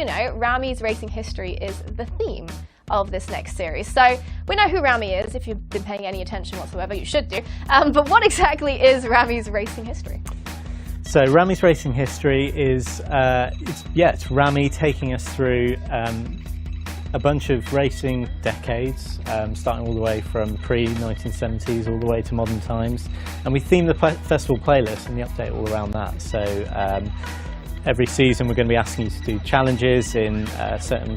you know, Rami's racing history is the theme of this next series. So we know who Rami is. If you've been paying any attention whatsoever, you should do. But what exactly is Rami's racing history? So Rami's racing history is, it's Rami taking us through a bunch of racing decades, starting all the way from pre-1970s all the way to modern times. And we theme the festival playlist and the update all around that. So every season we're going to be asking you to do challenges in certain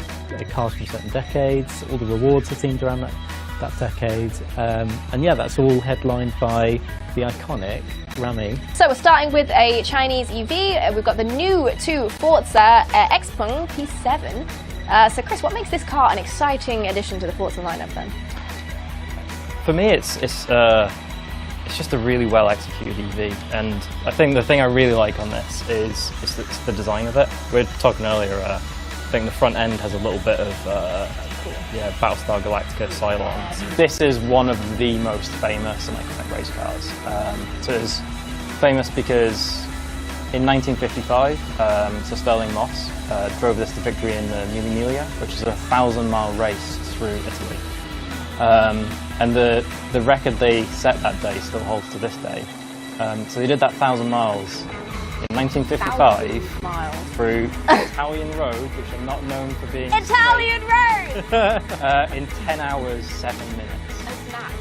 cars from certain decades. All the rewards are themed around that decade. And yeah, that's all headlined by the iconic Rami. So we're starting with a Chinese EV. We've got the new to Forza Xpeng P7. So Chris, what makes this car an exciting addition to the Forza lineup then? For me, it's just a really well executed EV, and I think the thing I really like on this is the design of it. We were talking earlier, I think the front end has a little bit of Battlestar Galactica Cylons. This is one of the most famous and iconic race cars. So it's famous because in 1955, Sir Stirling Moss drove this to victory in the Mille Miglia, which is a 1,000-mile race through Italy. And the record they set that day still holds to this day. So they did that 1,000 miles in 1955 through Italian road, which are not known for being Italian road! in 10 hours, 7 minutes.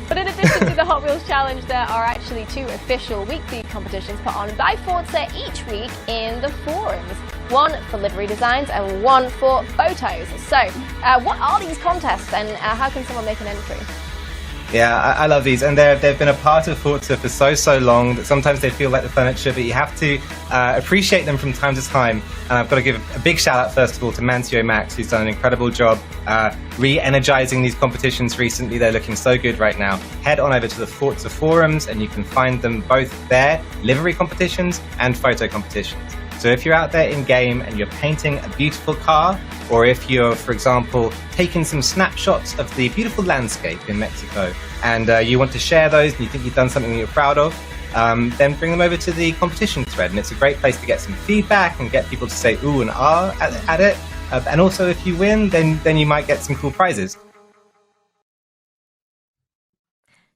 But in addition to the Hot Wheels Challenge, there are actually 2 official weekly competitions put on by Forza each week in the forums. One for livery designs and one for photos. So, what are these contests and how can someone make an entry? Yeah, I love these, and they've been a part of Forza for so long that sometimes they feel like the furniture, but you have to appreciate them from time to time. And I've got to give a big shout out first of all to Mancio Max, who's done an incredible job re-energizing these competitions recently. They're looking so good right now. Head on over to the Forza forums and you can find them both there, livery competitions and photo competitions. So if you're out there in game and you're painting a beautiful car, or if you're, for example, taking some snapshots of the beautiful landscape in Mexico and you want to share those and you think you've done something that you're proud of, then bring them over to the competition thread. And it's a great place to get some feedback and get people to say ooh and ah at it. And also if you win, then you might get some cool prizes.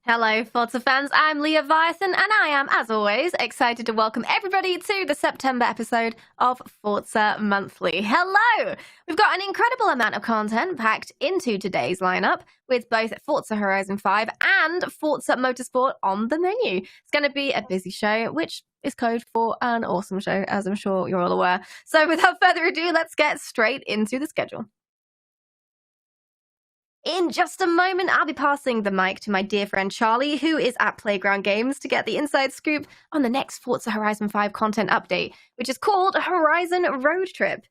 Hello, Forza fans. I'm Leah Viason, and I am, as always, excited to welcome everybody to the September episode of Forza Monthly. Hello! We've got an incredible amount of content packed into today's lineup, with both Forza Horizon 5 and Forza Motorsport on the menu. It's going to be a busy show, which is code for an awesome show, as I'm sure you're all aware. So without further ado, let's get straight into the schedule. In just a moment, I'll be passing the mic to my dear friend Charlie, who is at Playground Games, to get the inside scoop on the next Forza Horizon 5 content update, which is called Horizon Road Trip.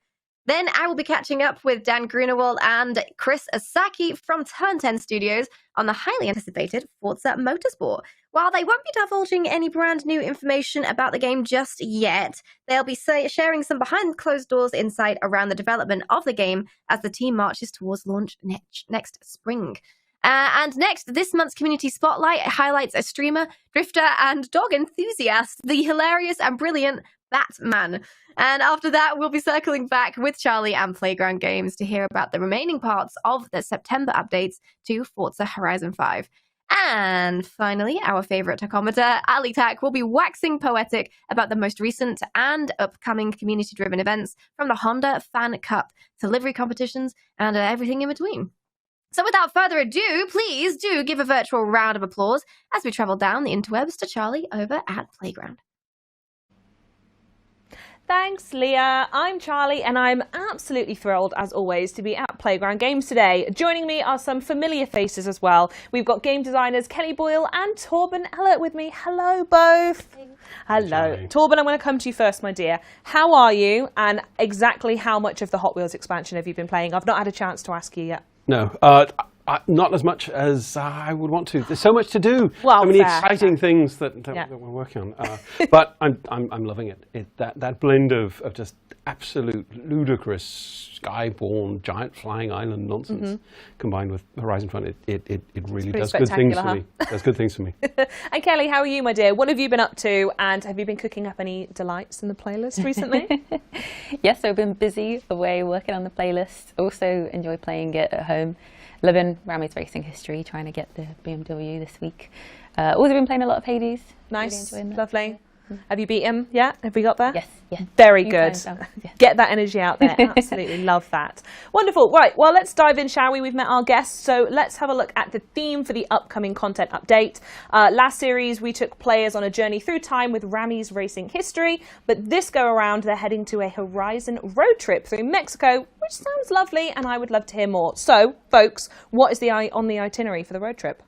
Then I will be catching up with Dan Greenawalt and Chris Esaki from Turn 10 Studios on the highly anticipated Forza Motorsport. While they won't be divulging any brand new information about the game just yet, they'll be sharing some behind closed doors insight around the development of the game as the team marches towards launch next spring. And next, this month's Community Spotlight highlights a streamer, drifter, and dog enthusiast, the hilarious and brilliant Batman. And after that, we'll be circling back with Charlie and Playground Games to hear about the remaining parts of the September updates to Forza Horizon 5. And finally, our favourite tachometer, Ali Tak, will be waxing poetic about the most recent and upcoming community-driven events, from the Honda Fan Cup to livery competitions and everything in between. So without further ado, please do give a virtual round of applause as we travel down the interwebs to Charlie over at Playground. Thanks, Leah. I'm Charlie, and I'm absolutely thrilled, as always, to be at Playground Games today. Joining me are some familiar faces as well. We've got game designers Kelly Boyle and Torben Ellert with me. Hello, both. Hello. Torben, I'm going to come to you first, my dear. How are you, and exactly how much of the Hot Wheels expansion have you been playing? I've not had a chance to ask you yet. No, Not as much as I would want to. There's so much to do. Well, so many fair, exciting things that we're working on. But I'm loving it. That blend of just absolute ludicrous skyborne giant flying island nonsense combined with Horizon fun. It really does good things for me. Does good things for me. And Kelly, how are you, my dear? What have you been up to? And have you been cooking up any delights in the playlist recently? Yes, I've been busy away working on the playlist. Also enjoy playing it at home. Living Rami's racing history, trying to get the BMW this week. Also been playing a lot of Hades. Nice, really lovely. Have you beat him yet? Have we got there? Yes, yes. Very good. Yes. Get that energy out there. Absolutely love that. Wonderful. Right, well, let's dive in, shall we? We've met our guests, so let's have a look at the theme for the upcoming content update. Last series, we took players on a journey through time with Rami's racing history, but this go around, they're heading to a Horizon road trip through Mexico, which sounds lovely, and I would love to hear more. So, folks, what is on the itinerary for the road trip?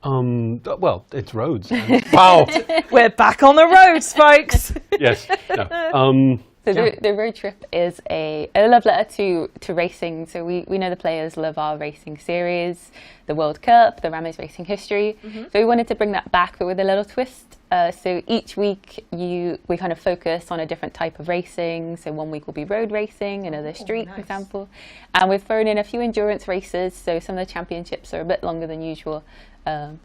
Well, it's roads. Wow. We're back on the roads, folks. Yes. No. So the road trip is a love letter to racing. So we know the players love our racing series, the World Cup, the Rami's racing history. So we wanted to bring that back, but with a little twist. So each week we kind of focus on a different type of racing. So one week will be road racing, another street, for example. And we've thrown in a few endurance races. So some of the championships are a bit longer than usual,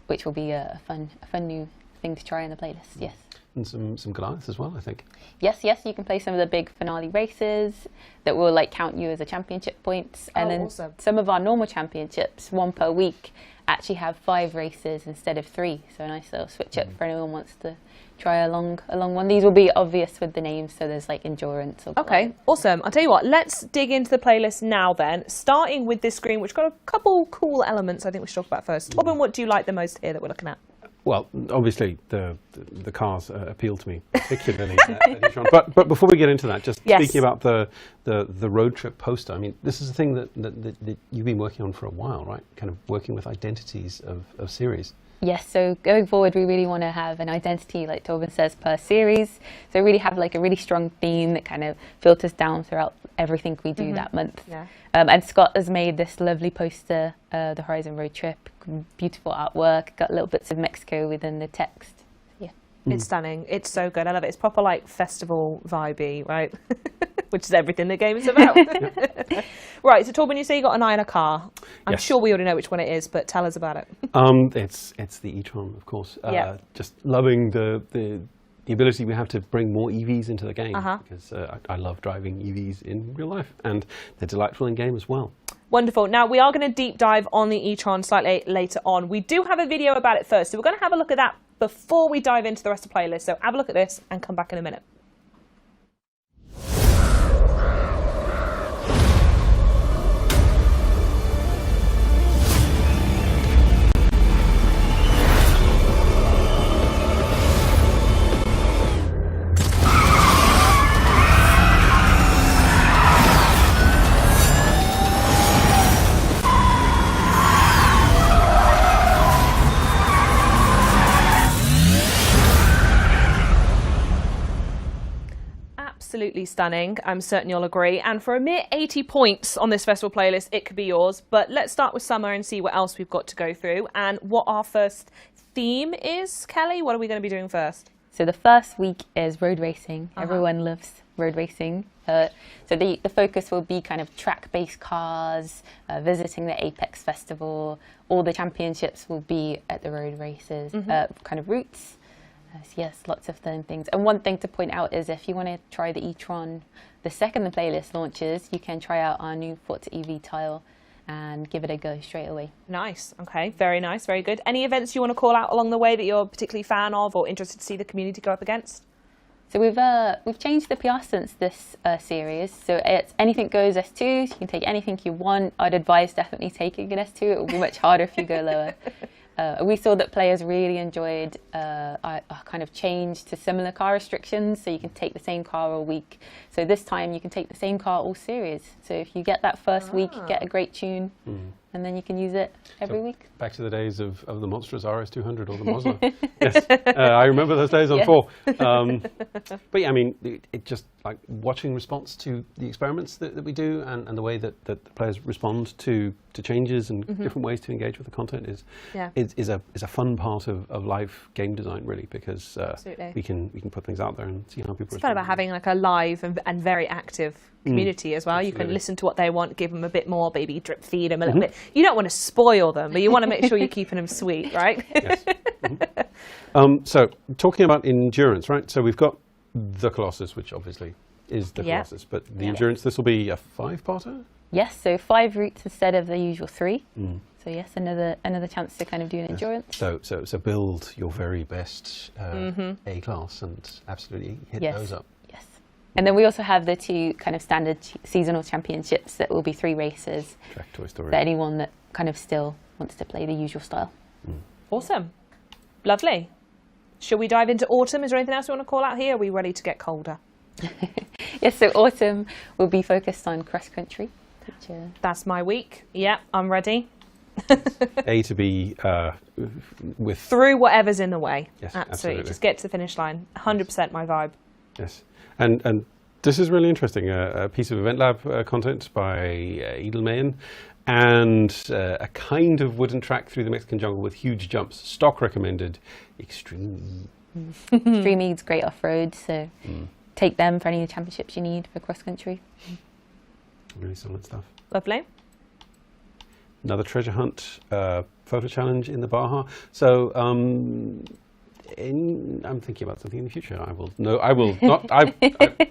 which will be a fun new thing to try in the playlist. Yes. And some Goliaths as well, I think. Yes, you can play some of the big finale races that will count you as a championship points. And then awesome. Some of our normal championships, one per week, actually have 5 races instead of 3. So a nice little switch up for anyone who wants to try a long one. These will be obvious with the names, so there's endurance. Or Okay, awesome. I'll tell you what, let's dig into the playlist now then, starting with this screen, which got a couple cool elements I think we should talk about first. Torben, what do you like the most here that we're looking at? Well, obviously the cars appeal to me particularly. But before we get into that, just speaking about the road trip poster. I mean, this is a thing that you've been working on for a while, right? Kind of working with identities of series. Yes, so going forward, we really want to have an identity, like Torben says, per series. So really have a really strong theme that kind of filters down throughout everything we do that month. Yeah. And Scott has made this lovely poster, the Horizon road trip, beautiful artwork, got little bits of Mexico within the text. Yeah. It's stunning. It's so good. I love it. It's proper festival vibey, right? Which is everything the game is about. Right, so Torben, you say you got an eye on a car. I'm sure we already know which one it is, but tell us about it. It's the e-tron, of course. Just loving the ability we have to bring more EVs into the game, because I love driving EVs in real life, and they're delightful in game as well. Wonderful. Now, we are going to deep dive on the e-tron slightly later on. We do have a video about it first, so we're going to have a look at that before we dive into the rest of the playlist. So have a look at this and come back in a minute. Absolutely stunning. I'm certain you'll agree. And for a mere 80 points on this festival playlist, it could be yours. But let's start with summer and see what else we've got to go through and what our first theme is. Kelly, what are we going to be doing first? So the first week is road racing. Everyone loves road racing. So the focus will be kind of track-based cars, visiting the Apex Festival. All the championships will be at the road races, kind of routes. So yes, lots of fun things. And one thing to point out is if you want to try the e-tron, the second the playlist launches, you can try out our new Forza EV tile and give it a go straight away. Nice. Okay. Very nice. Very good. Any events you want to call out along the way that you're particularly fan of or interested to see the community go up against? So we've changed the PR since this series. So it's anything goes S2. So you can take anything you want. I'd advise definitely taking an S2. It will be much harder if you go lower. We saw that players really enjoyed our kind of change to similar car restrictions, so you can take the same car all week. So this time you can take the same car all series. So if you get that first week, you get a great tune. and then you can it every week. Back to the days of the monstrous RS200 or the Mosler. Yes, I remember those days on 4. But yeah, I mean, it just like watching response to the experiments that we do, and the way that the players respond to changes and different ways to engage with the content is a fun part of live game design, really, because we can put things out there and see how people respond. It's fun about having like a live and very active community as well. Absolutely. You can listen to what they want, give them a bit more, maybe drip feed them a little bit. You don't want to spoil them, but you want to make sure you're keeping them sweet, right? Yes. So talking about endurance, right? So we've got the Colossus, which obviously is the Colossus, but the endurance, this will be a 5-parter? Yes, so 5 routes instead of the usual 3. So yes, another chance to kind of do an endurance. So build your very best A class and absolutely hit those up. Yes. And then we also have the 2 kind of standard seasonal championships that will be 3 races. Track Toy Story. For anyone that kind of still wants to play the usual style. Awesome. Lovely. Shall we dive into autumn? Is there anything else you want to call out here? Are we ready to get colder? Yes, so autumn will be focused on cross country. That's my week. Yeah, I'm ready. A to B with... Through whatever's in the way. Yes, absolutely. Just get to the finish line. 100% my vibe. Yes. And this is really interesting. A piece of Event Lab content by Edelman, and a kind of wooden track through the Mexican jungle with huge jumps. Stock recommended. Extreme. Extreme E's great off-road, so take them for any championships you need for cross-country. Really solid stuff. Lovely. Another treasure hunt photo challenge in the Baja. So I'm thinking about something in the future. I will not.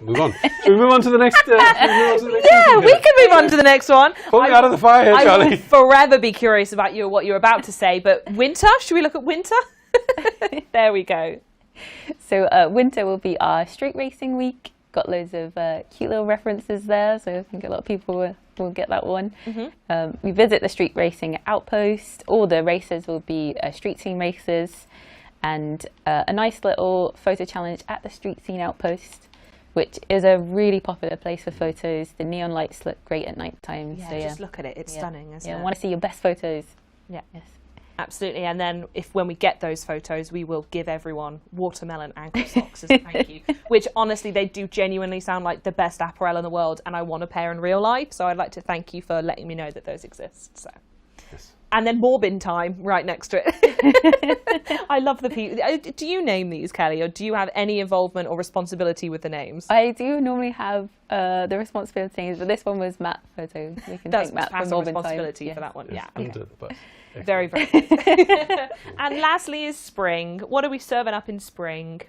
Move on. Should we move on to the next? Yeah, we can move on to the next one. Pull me out of the fire here, Charlie. I will forever be curious about what you're about to say. But winter? Should we look at winter? There we go. So winter will be our street racing week. Got loads of cute little references there, so I think a lot of people will get that one. We visit the street racing outpost. All the races will be street scene races, and a nice little photo challenge at the street scene outpost, which is a really popular place for photos. The neon lights look great at night time. Yeah, so, just look at it. It's stunning, isn't it? I want to see your best photos. Yeah. Yes. Absolutely, and then when we get those photos, we will give everyone watermelon ankle socks as a thank you, which honestly, they do genuinely sound like the best apparel in the world, and I want a pair in real life, so I'd like to thank you for letting me know that those exist. So. Yes. And then Morbin time right next to it. I love the people. Do you name these, Kelly, or do you have any involvement or responsibility with the names? I do normally have the responsibilities, but this one was Matt Photo. We can That's thank Matt pass for on Morbin responsibility time. for that one. Yes, Yeah. under the bus. Very, very good. And lastly is spring. What are we serving up in spring?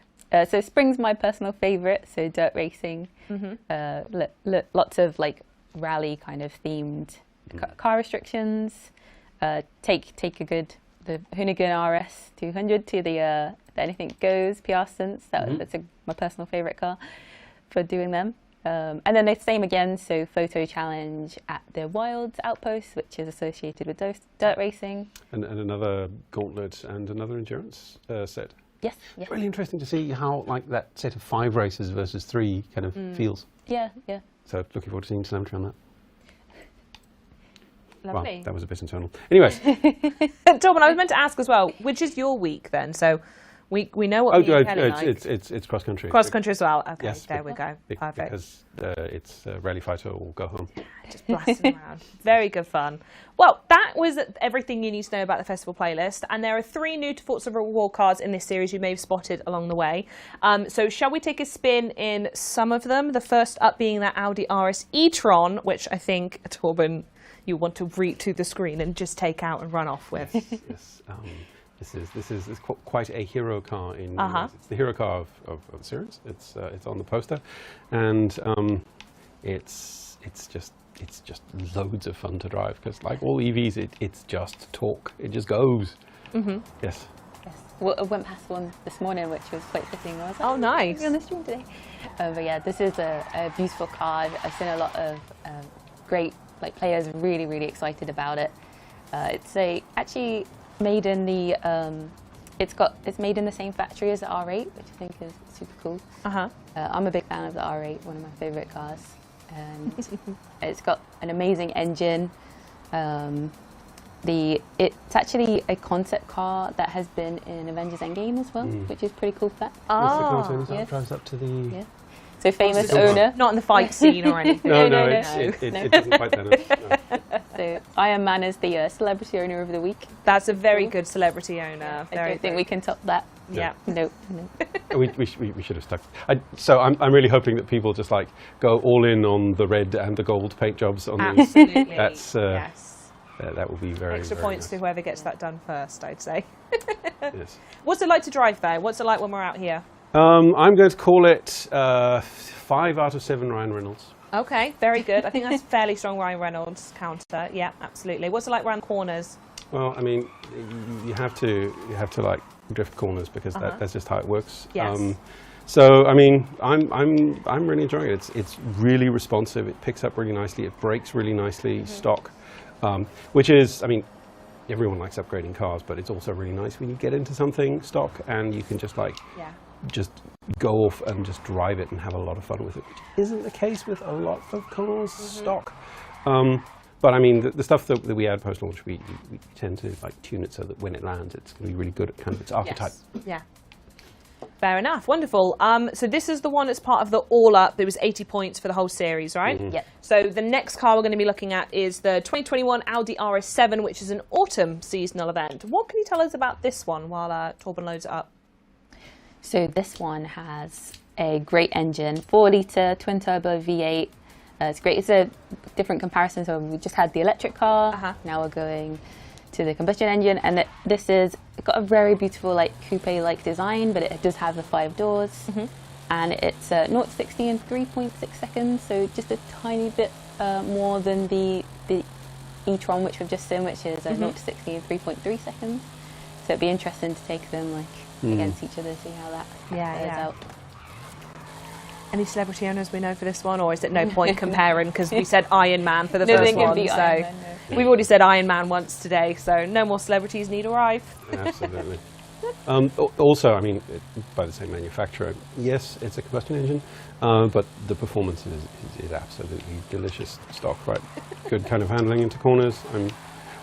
So spring's my personal favourite, so dirt racing. Lots of like rally kind of themed car restrictions. Take the Hoonigan RS 200 to the Anything Goes PR stunts. That's my personal favourite car for doing them. And then the same again, so photo challenge at the Wilds Outpost, which is associated with dirt racing. And another gauntlet and another endurance set. Yes. It's really interesting to see how like that set of 5 races versus 3 kind of feels. Yeah. So looking forward to seeing telemetry on that. Lovely. Well, that was a bit internal. Anyways. Tom, I was meant to ask as well, which is your week then? So we know what Kelly like. It's cross country. Cross country as well. Okay, yes, there we go. Perfect. Because it's Rally Fighter or Go Home. Just blasting around. Very good fun. Well, that was everything you need to know about the festival playlist. And there are 3 new to Forza Reward Cars in this series you may have spotted along the way. So shall we take a spin in some of them? The first up being that Audi RS e-tron, which I think, Torben, you want to reach to the screen and just take out and run off with. Yes. This is quite a hero car in. It's the hero car of the series. It's on the poster, and it's just loads of fun to drive because like all EVs, it's just torque. It just goes. Yes. Well, I went past one this morning, which was quite fitting. I was like, oh, nice. Be on the stream today. But yeah, this is a beautiful car. I've seen a lot of great players really excited about it. It's actually made in the it's made in the same factory as the R8, which I think is super cool. I'm a big fan of the R8, one of my favorite cars, and it's got an amazing engine. It's actually a concept car that has been in Avengers Endgame as well, which is pretty cool fact. It drives up to the... Yeah. So famous owner. Not in the fight scene or anything. No, No. it doesn't quite then. No. So Iron Man is the celebrity owner of the week. That's a very good celebrity owner. I don't think we can top that. Yeah. No. We should have stuck. So I'm really hoping that people just like go all in on the red and the gold paint jobs on these. Absolutely. That's yes. that will be very Extra very points nice. to whoever gets that done first, I'd say. Yes. What's it like to drive there? What's it like when we're out here? I'm going to call it 5 out of 7 Ryan Reynolds. Okay, very good. I think that's fairly strong Ryan Reynolds counter. Yeah, absolutely. What's it like around corners? Well, I mean, you have to like drift corners because that's just how it works. Yes. So I mean, I'm really enjoying it. It's really responsive. It picks up really nicely. It brakes really nicely. Stock, which is, I mean, everyone likes upgrading cars, but it's also really nice when you get into something stock and you can just like just go off and just drive it and have a lot of fun with it, which isn't the case with a lot of cars stock. But I mean, the stuff that we add post-launch, we tend to like tune it so that when it lands, it's going to be really good at kind of its archetype. Yes. Yeah. Fair enough. Wonderful. So this is the one that's part of the all-up. It was 80 points for the whole series, right? Yep. So the next car we're going to be looking at is the 2021 Audi RS7, which is an autumn seasonal event. What can you tell us about this one while Torben loads it up? So this one has a great engine, 4-litre twin-turbo V8. It's great. It's a different comparison. So we just had the electric car. Now we're going to the combustion engine, and this is got a very beautiful like coupe-like design, but it does have the 5 doors, and it's 0 to 60 in 3.6 seconds. So just a tiny bit more than the e-tron, which we've just seen, which is 0 to 60 in 3.3 seconds. So it'd be interesting to take them like against each other, see how that plays out. Any celebrity owners we know for this one, or is it no point comparing because we said Iron Man for the first one? So we've already said Iron Man once today, so no more celebrities need arrive. Absolutely. Also, I mean, by the same manufacturer, yes, it's a combustion engine, but the performance is absolutely delicious stock, right? Good kind of handling into corners. I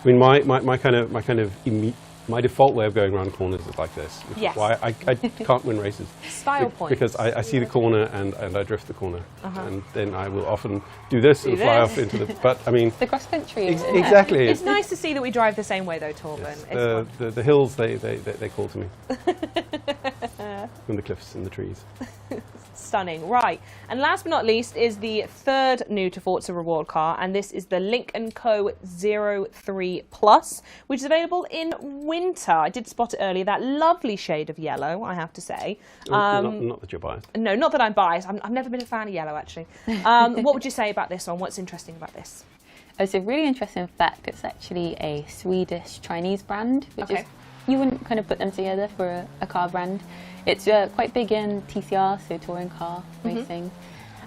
mean, my default way of going around corners is like this, which is why I can't win races. Style points. Because I see the corner and I drift the corner, and then I will often do this and fly off into the. But I mean, the cross country. Exactly. It's nice to see that we drive the same way, though, Torben. Yes, the hills they call to me, and the cliffs and the trees. Stunning. Right. And last but not least is the third new to Forza reward car, and this is the Link & Co. 03 Plus, which is available in winter. I did spot it earlier, that lovely shade of yellow, I have to say. Not that you're biased. No, not that I'm biased. I've never been a fan of yellow, actually. What would you say about this one? What's interesting about this? It's a really interesting fact. It's actually a Swedish-Chinese brand, which is, you wouldn't kind of put them together for a car brand. It's quite big in TCR, so touring car racing.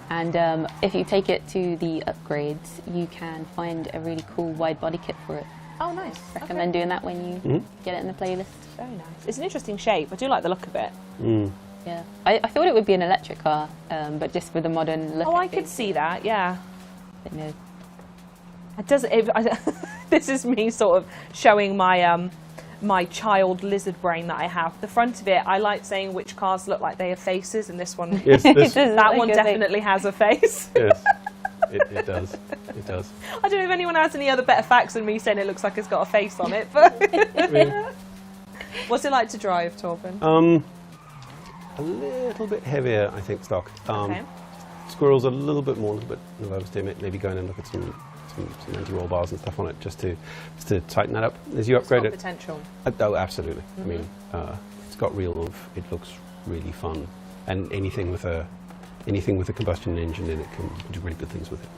And if you take it to the upgrades, you can find a really cool wide body kit for it. Oh, nice. Recommend doing that when you get it in the playlist. Very nice. It's an interesting shape. I do like the look of it. Yeah. I thought it would be an electric car, but just with a modern look. Oh, I could see that, yeah. But no. It does. This is me sort of showing my my child lizard brain that I have. The front of it, I like saying which cars look like they have faces, and this one, that one definitely has a face. Yes, it does. It does. I don't know if anyone has any other better facts than me saying it looks like it's got a face on it, but what's it like to drive, Torben? A little bit heavier, I think, stock. Squirrels a little bit more, but I was doing it, maybe going and look at some anti-roll bars and stuff on it just to tighten that up as you upgrade it. Potential. Oh, absolutely. I mean, it's got real oomph. It looks really fun, and anything with a combustion engine in it can do really good things with it.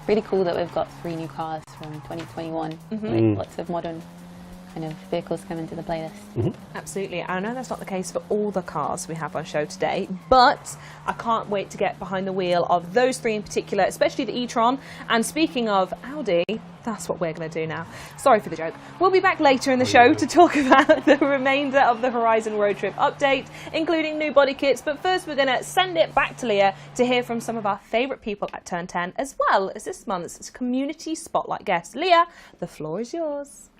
Really cool that we've got 3 new cars from 2021. Lots of modern kind of vehicles coming to the playlist. Absolutely. I know that's not the case for all the cars we have on show today, but I can't wait to get behind the wheel of those 3 in particular, especially the e-tron. And speaking of Audi, that's what we're going to do now. Sorry for the joke. We'll be back later in the show to talk about the remainder of the Horizon road trip update, including new body kits. But first, we're going to send it back to Leah to hear from some of our favourite people at Turn 10, as well as this month's community spotlight guest. Leah, the floor is yours.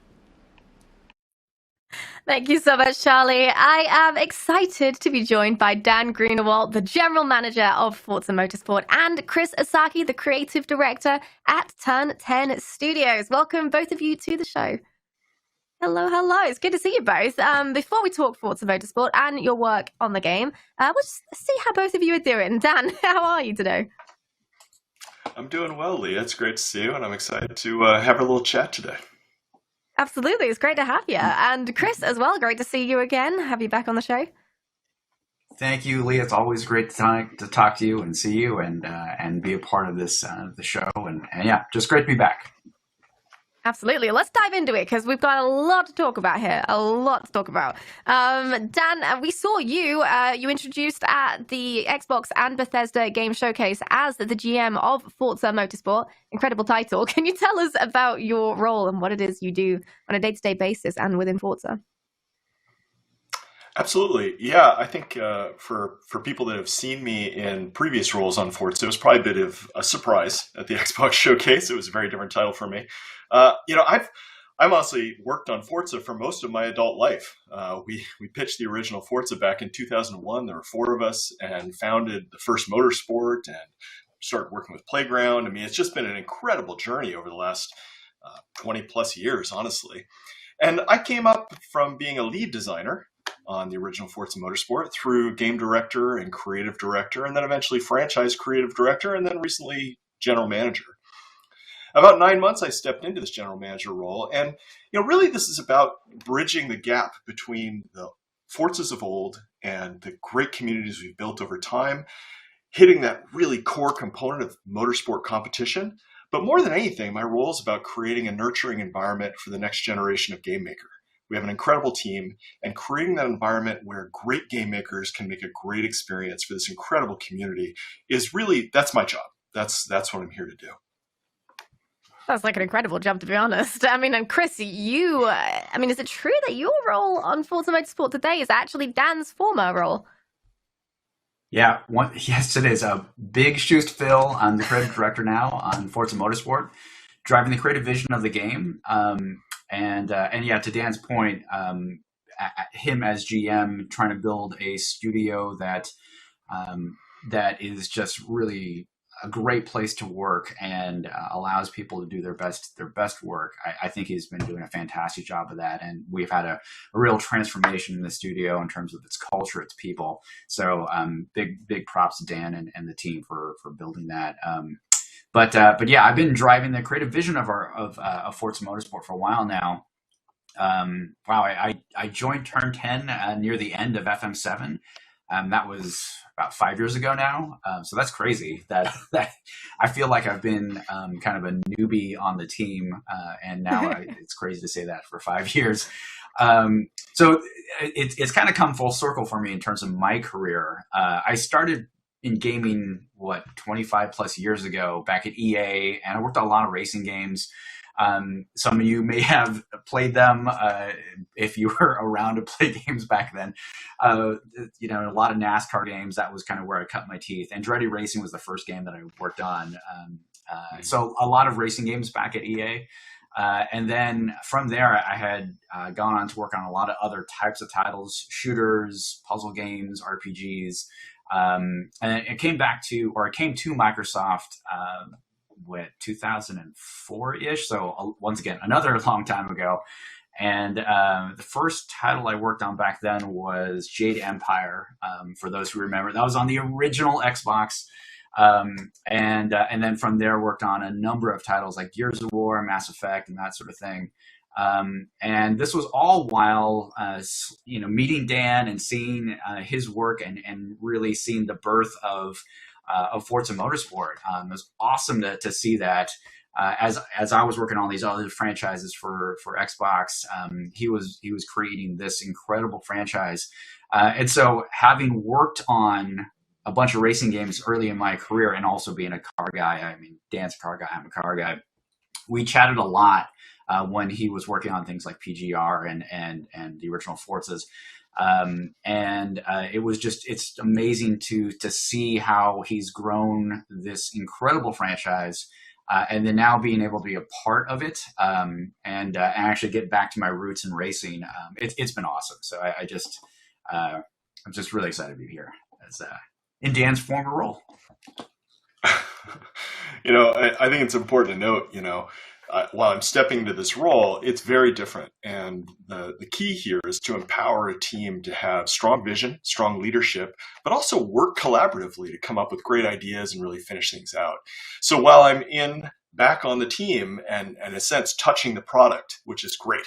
Thank you so much, Charlie. I am excited to be joined by Dan Greenawalt, the General Manager of Forza Motorsport, and Chris Esaki, the Creative Director at Turn 10 Studios. Welcome, both of you, to the show. Hello, hello. It's good to see you both. Before we talk Forza Motorsport and your work on the game, we'll just see how both of you are doing. Dan, how are you today? I'm doing well, Leah. It's great to see you, and I'm excited to have a little chat today. Absolutely. It's great to have you. And Chris as well, great to see you again. Have you back on the show? Thank you, Leah. It's always great to talk to you and see you and be a part of this the show. And yeah, just great to be back. Absolutely. Let's dive into it because we've got a lot to talk about here. A lot to talk about. Dan, we saw you. You introduced at the Xbox and Bethesda Game Showcase as the GM of Forza Motorsport. Incredible title. Can you tell us about your role and what it is you do on a day-to-day basis and within Forza? Absolutely. Yeah, I think for people that have seen me in previous roles on Forza, it was probably a bit of a surprise at the Xbox Showcase. It was a very different title for me. I've honestly worked on Forza for most of my adult life. We pitched the original Forza back in 2001. There were 4 of us and founded the first Motorsport and started working with Playground. I mean, it's just been an incredible journey over the last 20 plus years, honestly. And I came up from being a lead designer on the original Forza Motorsport through game director and creative director, and then eventually franchise creative director, and then recently general manager. About 9 months, I stepped into this general manager role. And, really this is about bridging the gap between the Forzas of old and the great communities we've built over time, hitting that really core component of motorsport competition. But more than anything, my role is about creating a nurturing environment for the next generation of game maker. We have an incredible team, and creating that environment where great game makers can make a great experience for this incredible community is really, that's my job. That's what I'm here to do. That's like an incredible job, to be honest. I mean, and Chris, is it true that your role on Forza Motorsport today is actually Dan's former role? Yeah, yes, it is. Big shoes to fill. I'm the creative director now on Forza Motorsport, driving the creative vision of the game. And yeah, to Dan's point, him as GM trying to build a studio that is just really a great place to work and allows people to do their best work. I think he's been doing a fantastic job of that, and we've had a real transformation in the studio in terms of its culture, its people. So big props to Dan and the team for building that. But yeah, I've been driving the creative vision of Forza Motorsport for a while now. I joined Turn 10 near the end of FM7. That was about 5 years ago now. So that's crazy that I feel like I've been kind of a newbie on the team. And now it's crazy to say that for 5 years. So it's kind of come full circle for me in terms of my career. I started in gaming, 25 plus years ago back at EA, and I worked on a lot of racing games. Some of you may have played them if you were around to play games back then. A lot of NASCAR games, that was kind of where I cut my teeth. Andretti Racing was the first game that I worked on. So a lot of racing games back at EA. And then from there, I had gone on to work on a lot of other types of titles, shooters, puzzle games, RPGs. And it came to Microsoft 2004-ish. So once again, another long time ago. And the first title I worked on back then was Jade Empire. For those who remember, that was on the original Xbox. And then from there worked on a number of titles like Gears of War, Mass Effect, and that sort of thing. And this was all while, meeting Dan and seeing his work and really seeing the birth of Forza Motorsport. It was awesome to see that. As I was working on these other franchises for Xbox, he was creating this incredible franchise. And so having worked on a bunch of racing games early in my career and also being a car guy, Dan's a car guy, I'm a car guy, we chatted a lot when he was working on things like PGR and the original Forzas. It's amazing to see how he's grown this incredible franchise and then now being able to be a part of it and actually get back to my roots in racing, it's been awesome. So I'm just really excited to be here as in Dan's former role. I think it's important to note, while I'm stepping into this role, it's very different. And the key here is to empower a team to have strong vision, strong leadership, but also work collaboratively to come up with great ideas and really finish things out. So while I'm back on the team and in a sense touching the product, which is great,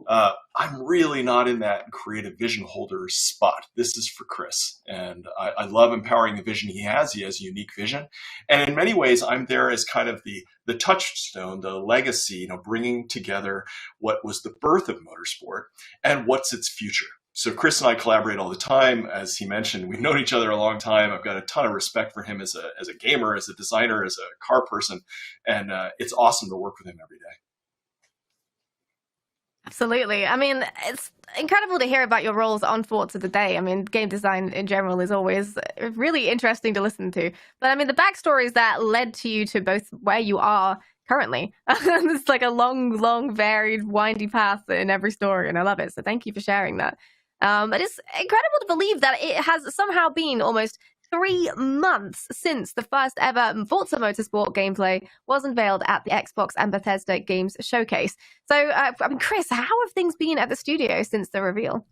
I'm really not in that creative vision holder spot. This is for Chris. And I love empowering the vision he has. He has a unique vision. And in many ways, I'm there as kind of the touchstone, the legacy, bringing together what was the birth of motorsport and what's its future. So Chris and I collaborate all the time. As he mentioned, we've known each other a long time. I've got a ton of respect for him as a gamer, as a designer, as a car person. And it's awesome to work with him every day. Absolutely. I mean, it's incredible to hear about your roles on Forza today. I mean, game design in general is always really interesting to listen to. But I mean, the backstories that led to you to both where you are currently. It's like a long, varied, windy path in every story, and I love it. So thank you for sharing that. But it's incredible to believe that it has somehow been almost 3 months since the first ever Forza Motorsport gameplay was unveiled at the Xbox and Bethesda Games Showcase. So, Chris, how have things been at the studio since the reveal?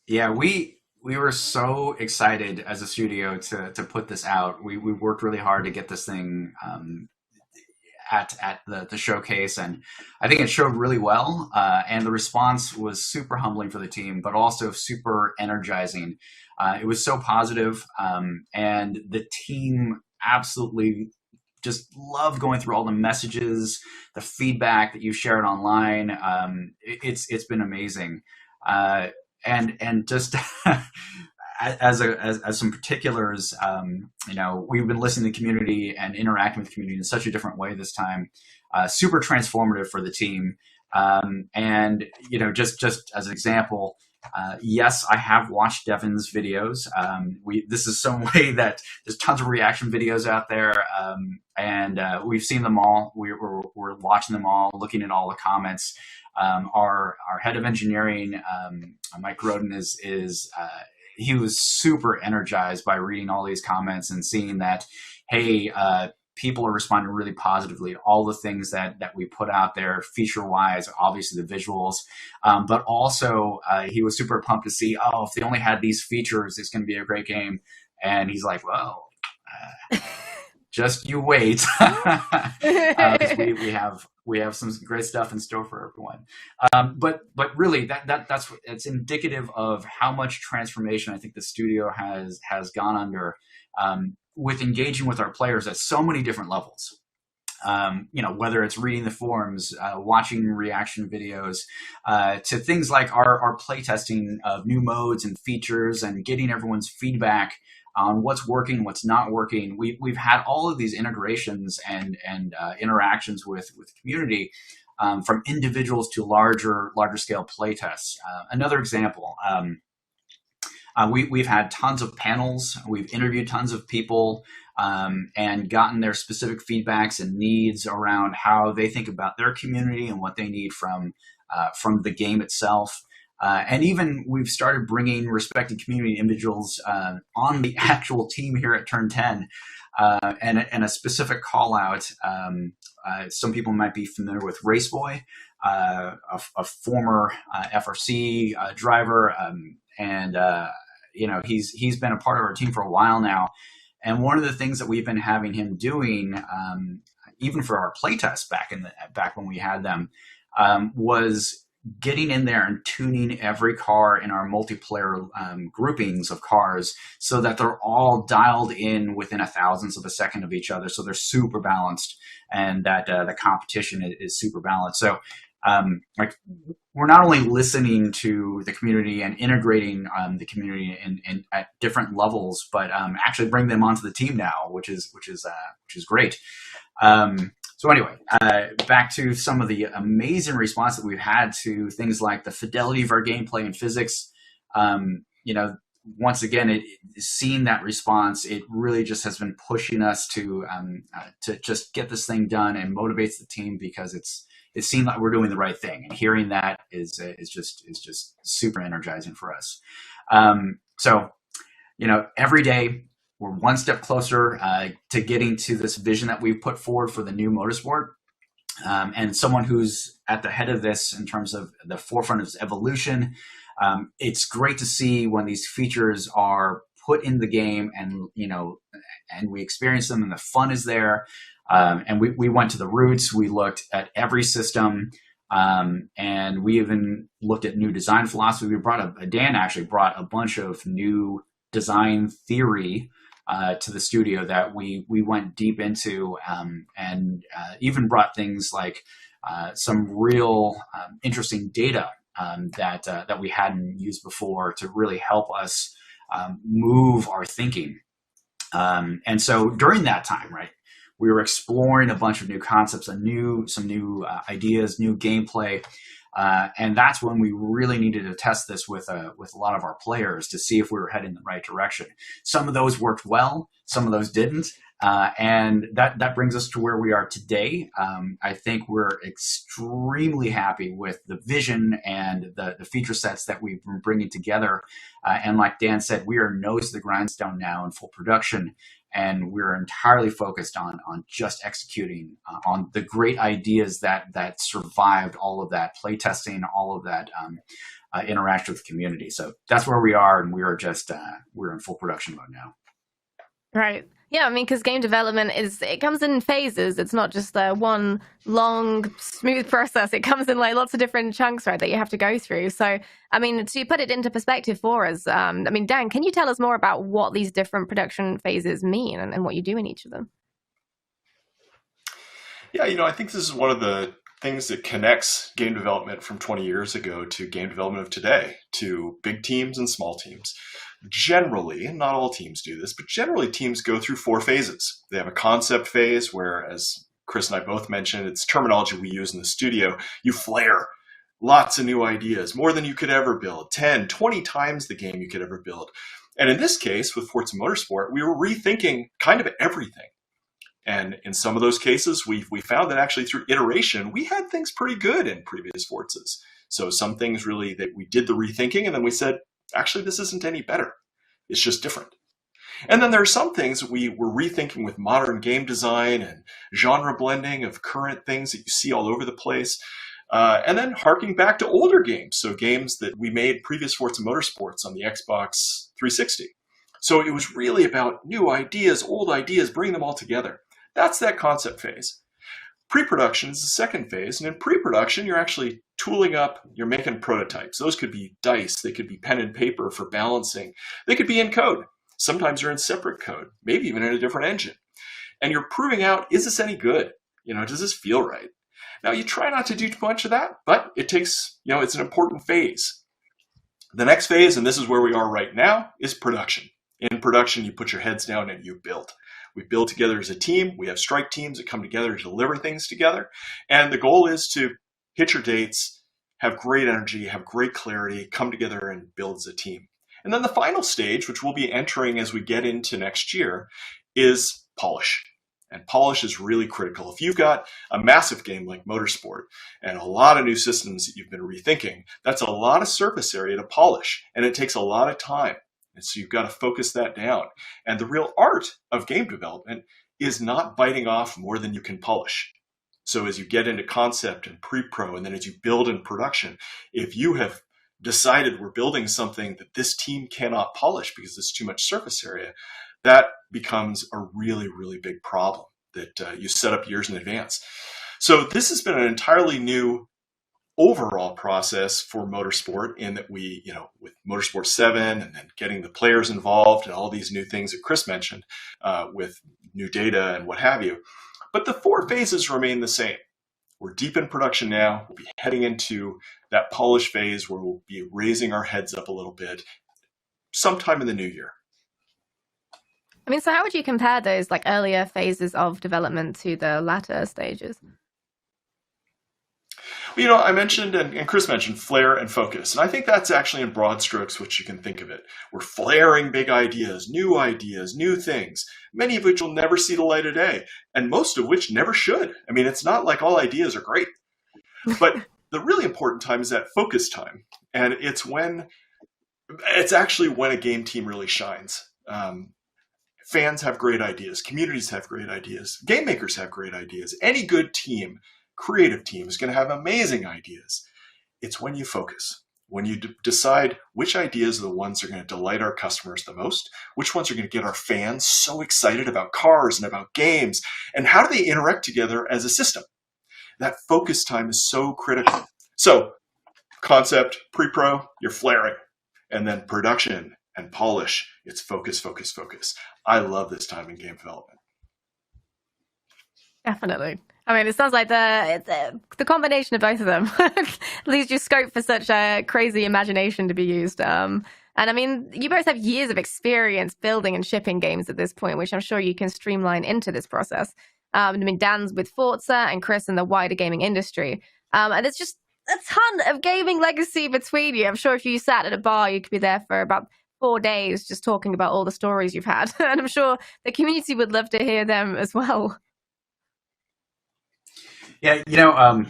Yeah, we were so excited as a studio to put this out. We worked really hard to get this thing at the showcase, and I think it showed really well. And the response was super humbling for the team, but also super energizing. It was so positive, and the team absolutely just loved going through all the messages, the feedback that you shared online. It's been amazing, and just as some particulars, we've been listening to the community and interacting with the community in such a different way this time. Super transformative for the team, and just as an example. Yes, I have watched Devin's videos. This is some way that there's tons of reaction videos out there, and we've seen them all. We're watching them all, looking at all the comments. Our head of engineering, Mike Roden, he was super energized by reading all these comments and seeing that, hey, people are responding really positively to all the things that we put out there, feature-wise, obviously the visuals, but also he was super pumped to see, if they only had these features, it's going to be a great game. And he's like, well, just you wait, because we have some great stuff in store for everyone. But really, it's indicative of how much transformation I think the studio has gone under. With engaging with our players at so many different levels, whether it's reading the forums, watching reaction videos, to things like our playtesting of new modes and features and getting everyone's feedback on what's working, what's not working. We've had all of these integrations and interactions with the community, from individuals to larger scale playtests. Another example. We've had tons of panels. We've interviewed tons of people, and gotten their specific feedbacks and needs around how they think about their community and what they need from the game itself. And even we've started bringing respected community individuals on the actual team here at Turn 10, and a specific call out. Some people might be familiar with Raceboy, a former FRC driver, and he's been a part of our team for a while now. And one of the things that we've been having him doing, even for our playtests back when we had them, was getting in there and tuning every car in our multiplayer groupings of cars so that they're all dialed in within a thousandth of a second of each other. So they're super balanced, and that the competition is super balanced. So we're not only listening to the community and integrating the community in at different levels, but actually bring them onto the team now, which is great. So anyway, back to some of the amazing response that we've had to things like the fidelity of our gameplay and physics. once again, seeing that response, it really just has been pushing us to just get this thing done, and motivates the team because it seemed like we're doing the right thing. And hearing that is just super energizing for us. So, every day we're one step closer to getting to this vision that we've put forward for the new motorsport. And someone who's at the head of this in terms of the forefront of evolution, it's great to see when these features are put in the game, and and we experience them, and the fun is there. And we went to the roots. We looked at every system, and we even looked at new design philosophy. Dan actually brought a bunch of new design theory to the studio that we went deep into, and even brought things like some real interesting data that we hadn't used before to really help us move our thinking. And so during that time, right, we were exploring a bunch of new concepts, some new ideas, new gameplay. And that's when we really needed to test this with a lot of our players to see if we were heading in the right direction. Some of those worked well, some of those didn't. And that brings us to where we are today. I think we're extremely happy with the vision and the feature sets that we've been bringing together. And like Dan said, we are nose to the grindstone now in full production. And we're entirely focused on just executing on the great ideas that survived all of that play testing, all of that interaction with the community. So that's where we are, and we're in full production mode now. Right. Yeah, I mean, because game development it comes in phases. It's not just one long, smooth process. It comes in like lots of different chunks, right, that you have to go through. So, I mean, to put it into perspective for us, I mean, Dan, can you tell us more about what these different production phases mean and what you do in each of them? Yeah, I think this is one of the things that connects game development from 20 years ago to game development of today, to big teams and small teams. Generally, not all teams do this, but generally teams go through 4 phases. They have a concept phase where, as Chris and I both mentioned, it's terminology we use in the studio. You flare lots of new ideas, more than you could ever build, 10, 20 times the game you could ever build. And in this case, with Forza Motorsport, we were rethinking kind of everything. And in some of those cases, we found that actually through iteration, we had things pretty good in previous Forzas. So some things really that we did the rethinking, and then we said, actually, this isn't any better. It's just different. And then there are some things we were rethinking with modern game design and genre blending of current things that you see all over the place. And then harking back to older games. So games that we made previous Forza Motorsports on the Xbox 360. So it was really about new ideas, old ideas, bring them all together. That's that concept phase. Pre-production is the second phase, and in pre-production, you're actually tooling up, you're making prototypes. Those could be dice, they could be pen and paper for balancing, they could be in code. Sometimes they're in separate code, maybe even in a different engine. And you're proving out, is this any good? Does this feel right? Now, you try not to do too much of that, but it takes, it's an important phase. The next phase, and this is where we are right now, is production. In production, you put your heads down and you build. We build together as a team. We have strike teams that come together to deliver things together. And the goal is to hit your dates, have great energy, have great clarity, come together and build as a team. And then the final stage, which we'll be entering as we get into next year, is polish. And polish is really critical. If you've got a massive game like Motorsport and a lot of new systems that you've been rethinking, that's a lot of surface area to polish, and it takes a lot of time. And so you've got to focus that down. And the real art of game development is not biting off more than you can polish. So as you get into concept and pre-pro, and then as you build in production, if you have decided we're building something that this team cannot polish because there's too much surface area, that becomes a really, really big problem that you set up years in advance. So this has been an entirely new overall process for Motorsport, in that we, with Motorsport 7 and then getting the players involved and all these new things that Chris mentioned with new data and what have you. But the 4 phases remain the same. We're deep in production now. We'll be heading into that polish phase where we'll be raising our heads up a little bit sometime in the new year. I mean, so how would you compare those earlier phases of development to the latter stages? You know, I mentioned, and Chris mentioned, flair and focus. And I think that's actually in broad strokes what you can think of it. We're flaring big ideas, new things, many of which will never see the light of day, and most of which never should. I mean, it's not like all ideas are great. But the really important time is that focus time. And it's actually when a game team really shines. Fans have great ideas. Communities have great ideas. Game makers have great ideas. Any good team, creative team, is going to have amazing ideas. It's when you focus, when you decide which ideas are the ones that are going to delight our customers the most, which ones are going to get our fans so excited about cars and about games, and how do they interact together as a system. That focus time is so critical. So concept, pre-pro, you're flaring, and then production and polish, it's focus, focus, focus. I love this time in game development. Definitely. I mean, it sounds like the combination of both of them leaves you scope for such a crazy imagination to be used. And I mean, you both have years of experience building and shipping games at this point, which I'm sure you can streamline into this process. I mean, Dan's with Forza and Chris in the wider gaming industry. And there's just a ton of gaming legacy between you. I'm sure if you sat at a bar, you could be there for about 4 days just talking about all the stories you've had. And I'm sure the community would love to hear them as well. Yeah, you know,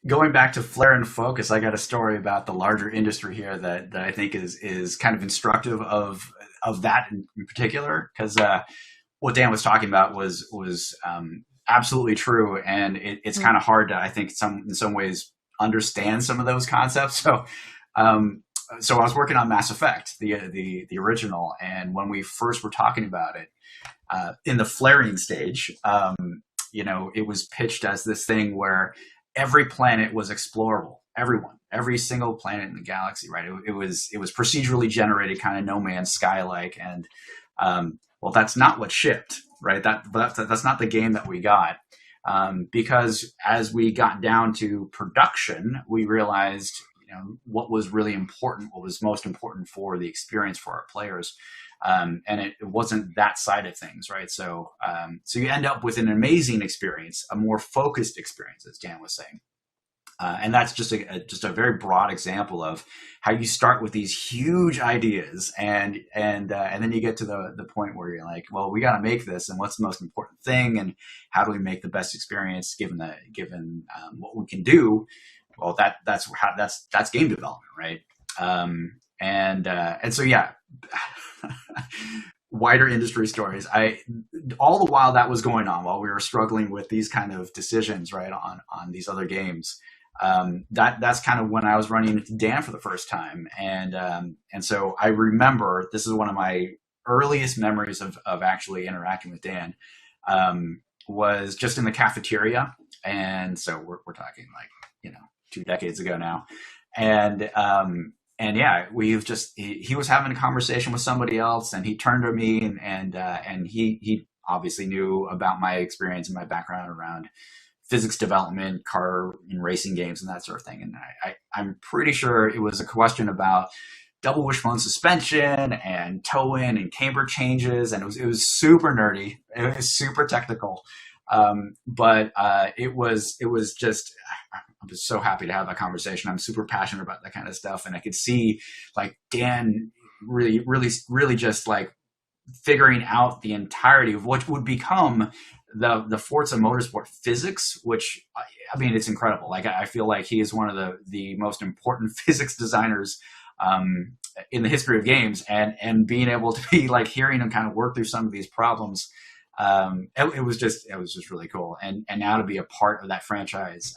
going back to flair and focus, I got a story about the larger industry here that I think is kind of instructive of that in particular, because what Dan was talking about was absolutely true, and it's kind of hard to, I think, in some ways understand some of those concepts. So I was working on Mass Effect, the original, and when we first were talking about it in the flaring stage, you know, it was pitched as this thing where every planet was explorable. Every single planet in the galaxy, right? It was procedurally generated, kind of No Man's Sky like, and well, that's not what shipped, right? That's not the game that we got, because as we got down to production, we realized, you know, what was really important, what was most important for the experience for our players. And it wasn't that side of things, right? So you end up with an amazing experience, a more focused experience, as Dan was saying. And that's just a very broad example of how you start with these huge ideas, and then you get to the point where you're like, well, we got to make this, and what's the most important thing, and how do we make the best experience given what we can do? Well, that's game development, right? And so yeah. Wider industry stories. All the while that was going on, while we were struggling with these kind of decisions, right, on these other games, that's kind of when I was running into Dan for the first time, and so I remember, this is one of my earliest memories of actually interacting with Dan, was just in the cafeteria, and so we're talking like, you know, 2 decades ago now, and yeah, he was having a conversation with somebody else, and he turned to me, and he obviously knew about my experience and my background around physics development, car and racing games, and that sort of thing. And I'm pretty sure it was a question about double wishbone suspension and toe-in and camber changes, and it was super nerdy. It was super technical, but it was just. I'm just so happy to have that conversation. I'm super passionate about that kind of stuff. And I could see like Dan really just like figuring out the entirety of what would become the Forza Motorsport physics, which, I mean, it's incredible. Like, I feel like he is one of the most important physics designers in the history of games, and being able to be like hearing him kind of work through some of these problems. It was just really cool, and now to be a part of that franchise,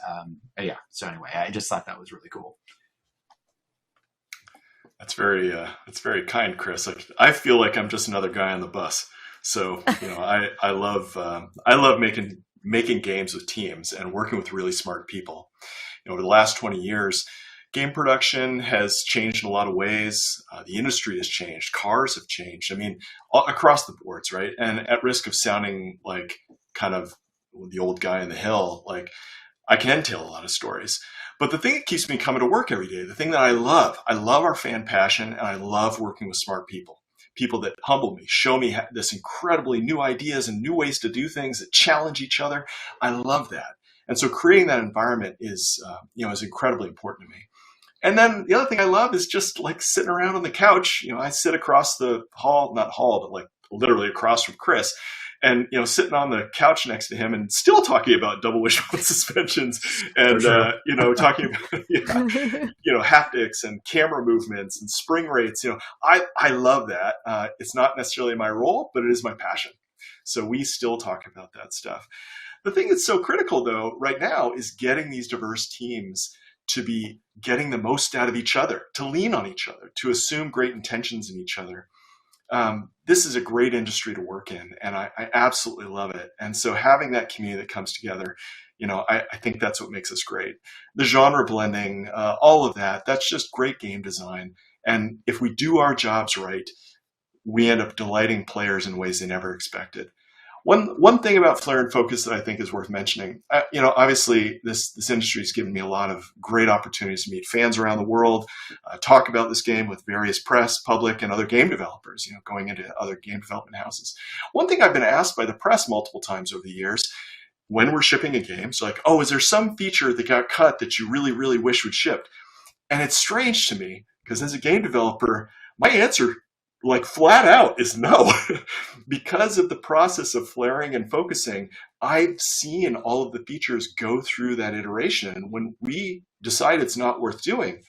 yeah. So anyway, I just thought that was really cool. That's very kind, Chris. I feel like I'm just another guy on the bus. So, you know, I love making games with teams and working with really smart people. You know, over the last 20 years, game production has changed in a lot of ways. The industry has changed. Cars have changed. I mean, across the boards, right? And at risk of sounding like kind of the old guy in the hill, like I can tell a lot of stories. But the thing that keeps me coming to work every day, the thing that I love our fan passion, and I love working with smart people. People that humble me, show me this incredibly new ideas and new ways to do things that challenge each other. I love that. And so creating that environment is incredibly important to me. And then the other thing I love is just like sitting around on the couch. I sit across the hall, not hall, but like literally across from Chris, and sitting on the couch next to him and still talking about double wishbone suspensions and talking about haptics and camera movements and spring rates. I love that. It's not necessarily my role, but it is my passion. So we still talk about that stuff. The thing that's so critical though right now is getting these diverse teams to be getting the most out of each other, to lean on each other, to assume great intentions in each other. This is a great industry to work in, and I absolutely love it. And so having that community that comes together, I think that's what makes us great. The genre blending, all of that, that's just great game design. And if we do our jobs right, we end up delighting players in ways they never expected. One thing about Flare and Focus that I think is worth mentioning, obviously this industry has given me a lot of great opportunities to meet fans around the world, talk about this game with various press, public, and other game developers, going into other game development houses. One thing I've been asked by the press multiple times over the years, when we're shipping a game, so like, oh, is there some feature that got cut that you really, really wish would ship? And it's strange to me, because as a game developer, my answer like flat out is no. Because of the process of flaring and focusing, I've seen all of the features go through that iteration. And when we decide it's not worth doing,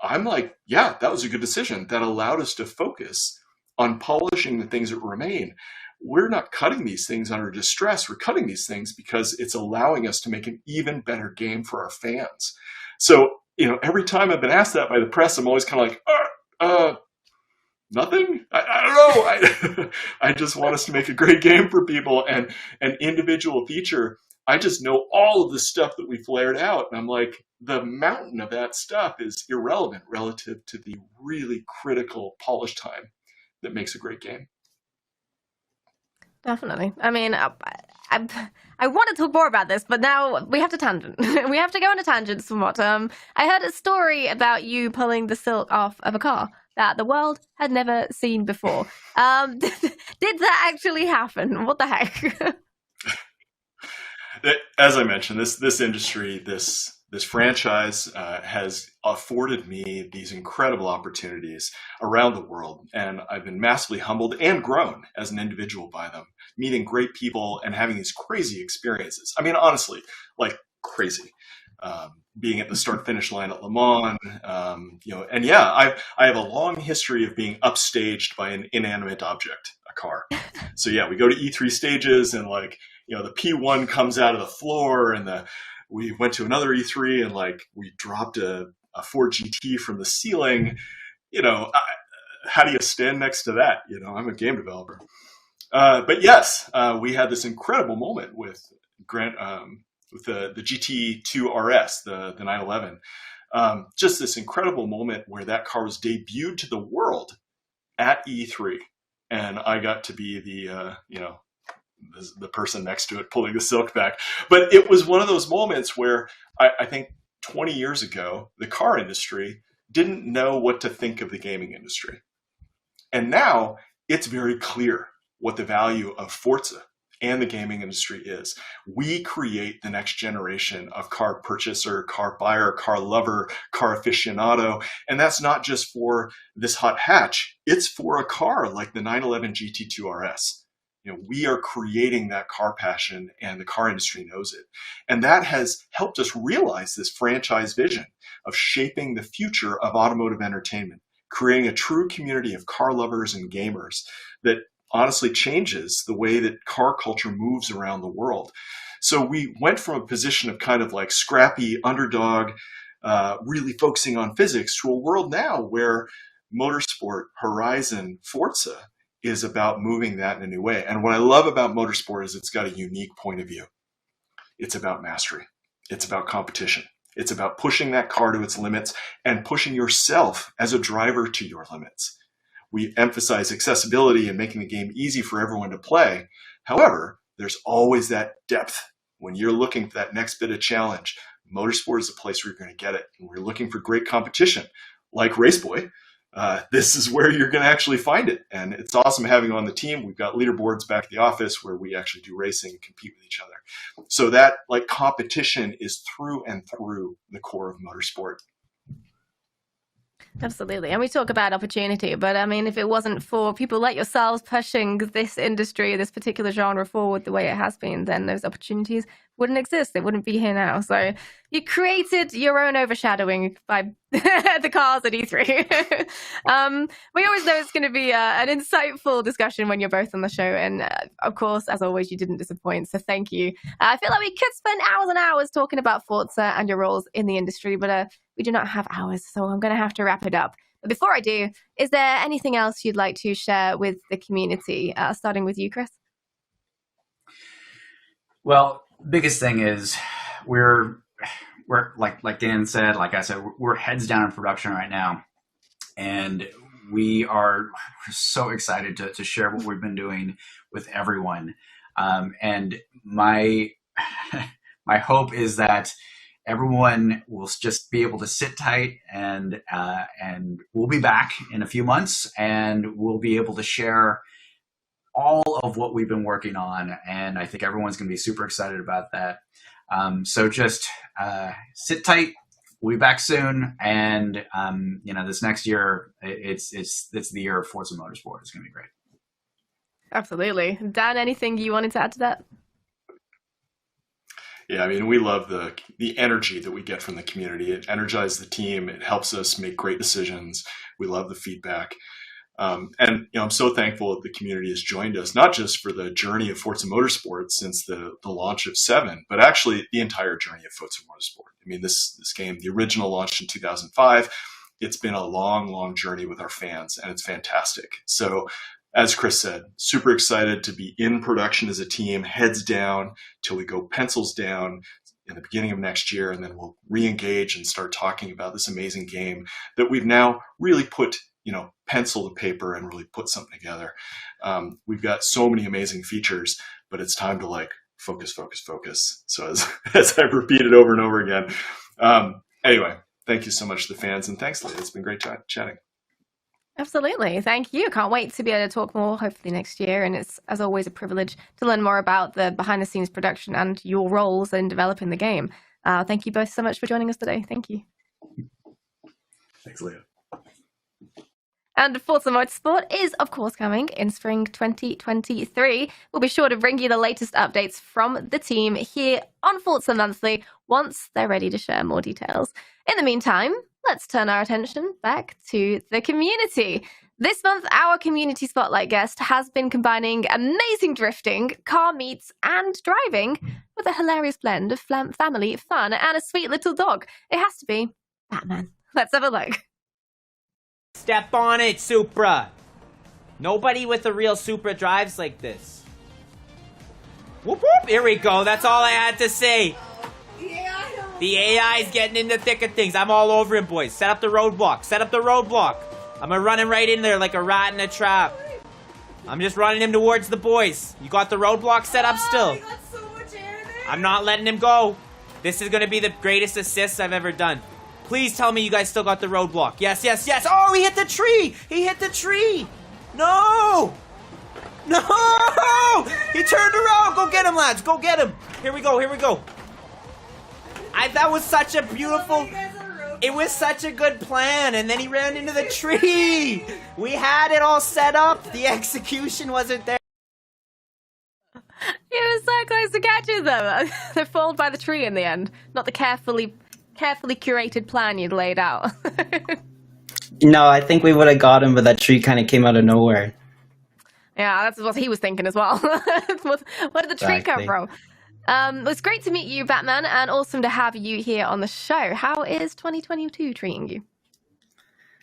I'm like, yeah, that was a good decision. That allowed us to focus on polishing the things that remain. We're not cutting these things under distress. We're cutting these things because it's allowing us to make an even better game for our fans. So, every time I've been asked that by the press, I'm always kind of like, nothing? I don't know. I just want us to make a great game for people, and an individual feature. I just know all of the stuff that we flared out. And I'm like, the mountain of that stuff is irrelevant relative to the really critical polish time that makes a great game. Definitely. I mean, I want to talk more about this, but now we have to tangent. We have to go on a tangent somewhat. I heard a story about you pulling the silk off of a car that the world had never seen before. Did that actually happen? What the heck? As I mentioned, this industry, this franchise has afforded me these incredible opportunities around the world, and I've been massively humbled and grown as an individual by them, meeting great people and having these crazy experiences. I mean, honestly, like crazy. Being at the start-finish line at Le Mans, and yeah, I have a long history of being upstaged by an inanimate object, a car. So yeah, we go to E3 stages, and like, the P1 comes out of the floor, and we went to another E3, and like we dropped a Ford GT from the ceiling. How do you stand next to that? I'm a game developer. But yes, we had this incredible moment with the GT2 RS, the 911. Just this incredible moment where that car was debuted to the world at E3. And I got to be the person next to it pulling the silk back. But it was one of those moments where I think 20 years ago, the car industry didn't know what to think of the gaming industry. And now it's very clear what the value of Forza and the gaming industry is. We create the next generation of car purchaser, car buyer, car lover, car aficionado. And that's not just for this hot hatch. It's for a car like the 911 GT2 RS. We are creating that car passion, and the car industry knows it. And that has helped us realize this franchise vision of shaping the future of automotive entertainment, creating a true community of car lovers and gamers that honestly changes the way that car culture moves around the world. So we went from a position of kind of like scrappy underdog, really focusing on physics, to a world now where motorsport, Horizon, Forza is about moving that in a new way. And what I love about motorsport is it's got a unique point of view. It's about mastery. It's about competition. It's about pushing that car to its limits and pushing yourself as a driver to your limits. We emphasize accessibility and making the game easy for everyone to play. However, there's always that depth. When you're looking for that next bit of challenge, motorsport is a place where you're going to get it. And we're looking for great competition, like Raceboy, this is where you're going to actually find it. And it's awesome having you on the team. We've got leaderboards back at the office where we actually do racing and compete with each other. So that like competition is through and through the core of motorsport. Absolutely. And we talk about opportunity, but I mean, if it wasn't for people like yourselves pushing this industry, this particular genre forward the way it has been, then those opportunities wouldn't exist. They wouldn't be here now. So you created your own overshadowing by the cars at E3. We always know it's going to be an insightful discussion when you're both on the show. And of course, as always, you didn't disappoint. So thank you. I feel like we could spend hours and hours talking about Forza and your roles in the industry, but we do not have hours. So I'm going to have to wrap it up. But before I do, is there anything else you'd like to share with the community? Starting with you, Chris. Well, biggest thing is we're like Dan said, like I said, we're heads down in production right now, and we're so excited to share what we've been doing with everyone. And my hope is that everyone will just be able to sit tight, and we'll be back in a few months, and we'll be able to share all of what we've been working on. And I think everyone's going to be super excited about that. So just sit tight. We'll be back soon. And, this next year, it's the year of Forza Motorsport. It's going to be great. Absolutely. Dan, anything you wanted to add to that? Yeah, I mean, we love the energy that we get from the community. It energizes the team. It helps us make great decisions. We love the feedback. And I'm so thankful that the community has joined us, not just for the journey of Forza Motorsport since the launch of 7, but actually the entire journey of Forza Motorsport. I mean, this game, the original launched in 2005. It's been a long, long journey with our fans, and it's fantastic. So as Chris said, super excited to be in production as a team, heads down till we go pencils down in the beginning of next year, and then we'll re-engage and start talking about this amazing game that we've now really put pencil to paper and really put something together. We've got so many amazing features, but it's time to focus. So as I've repeated over and over again. Anyway, thank you so much to the fans, and thanks, Leah. It's been great chatting. Absolutely. Thank you. Can't wait to be able to talk more, hopefully next year. And it's, as always, a privilege to learn more about the behind-the-scenes production and your roles in developing the game. Thank you both so much for joining us today. Thank you. Thanks, Leah. And Forza Motorsport is, of course, coming in spring 2023. We'll be sure to bring you the latest updates from the team here on Forza Monthly once they're ready to share more details. In the meantime, let's turn our attention back to the community. This month, our community spotlight guest has been combining amazing drifting, car meets, and driving with a hilarious blend of family, fun, and a sweet little dog. It has to be Batman. Let's have a look. Step on it, Supra! Nobody with a real Supra drives like this. Whoop whoop! Here we go, that's all I had to say. The AI's getting in the thick of things. I'm all over him, boys. Set up the roadblock. Set up the roadblock. I'm gonna run him right in there like a rat in a trap. I'm just running him towards the boys. You got the roadblock set up still? I'm not letting him go. This is gonna be the greatest assist I've ever done. Please tell me you guys still got the roadblock. Yes, yes, yes. Oh, he hit the tree. He hit the tree. No. No. He turned around. Go get him, lads. Go get him. Here we go. Here we go. That was such a beautiful... It was such a good plan, and then he ran into the tree. We had it all set up. The execution wasn't there. He was so close to catching them. They're fooled by the tree in the end. Not the carefully curated plan you'd laid out. No, I think we would have got him, but that tree kind of came out of nowhere. Yeah, that's what he was thinking as well. Where did the tree come from? It was great to meet you, Batman, and awesome to have you here on the show. How is 2022 treating you?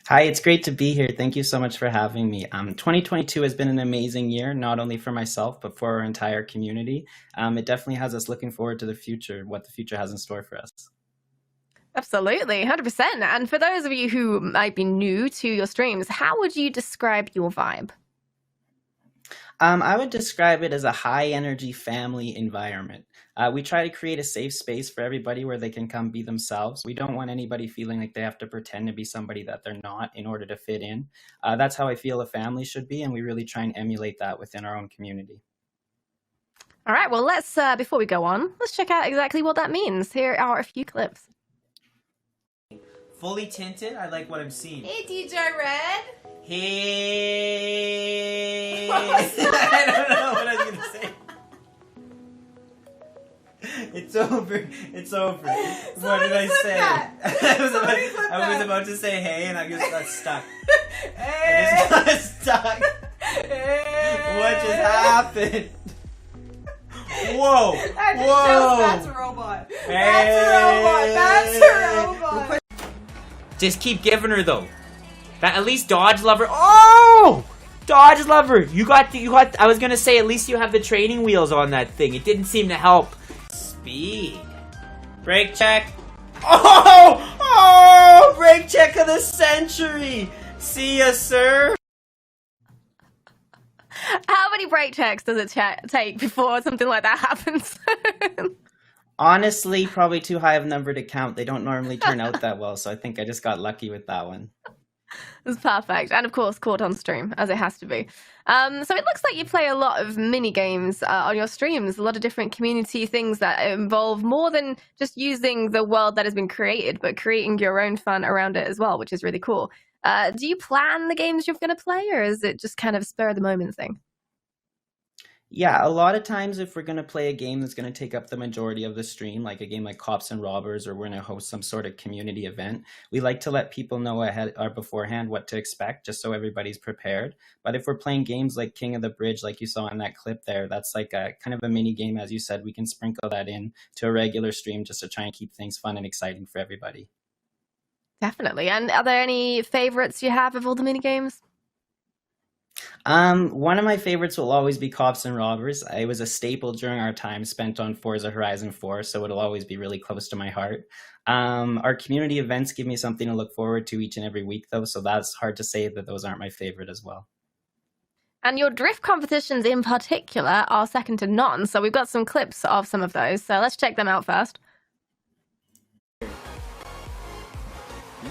Hi, it's great to be here. Thank you so much for having me. 2022 has been an amazing year, not only for myself, but for our entire community. It definitely has us looking forward to the future, what the future has in store for us. Absolutely, 100%. And for those of you who might be new to your streams, how would you describe your vibe? I would describe it as a high energy family environment. We try to create a safe space for everybody where they can come be themselves. We don't want anybody feeling like they have to pretend to be somebody that they're not in order to fit in. That's how I feel a family should be, and we really try and emulate that within our own community. All right, well, let's, before we go on, let's check out exactly what that means. Here are a few clips. Fully tinted, I like what I'm seeing. Hey, DJ Red. Hey. What was that? I don't know what I was gonna say. It's over. It's over. What did I say? I was about to say hey, and I just got stuck. Hey. I just got stuck. Hey. What just happened? Whoa! That just Whoa! shows that's a robot. Hey. That's a robot. That's a robot. Just keep giving her though. That at least Dodge Lover. Oh! Dodge Lover! You got I was gonna say at least you have the training wheels on that thing. It didn't seem to help. Speed. Brake check. Oh! Oh! Brake check of the century! See ya, sir! How many brake checks does it take before something like that happens? Honestly, probably too high of a number to count. They don't normally turn out that well, so I think I just got lucky with that one. It's perfect. And of course, caught on stream, as it has to be. So it looks like you play a lot of mini games on your streams, a lot of different community things that involve more than just using the world that has been created, but creating your own fun around it as well, which is really cool. Do you plan the games you're going to play, or is it just kind of spur of the moment thing? Yeah, a lot of times if we're going to play a game that's going to take up the majority of the stream, like a game like Cops and Robbers, or we're going to host some sort of community event, we like to let people know ahead or beforehand what to expect, just so everybody's prepared. But if we're playing games like King of the Bridge, like you saw in that clip there, that's like a kind of a mini game, as you said. We can sprinkle that in to a regular stream just to try and keep things fun and exciting for everybody. Definitely. And are there any favorites you have of all the mini games? One of my favorites will always be Cops and Robbers. It was a staple during our time spent on Forza Horizon 4, so it'll always be really close to my heart. Our community events give me something to look forward to each and every week, though, so that's hard to say that those aren't my favorite as well. And your drift competitions in particular are second to none, so we've got some clips of some of those, so let's check them out first. You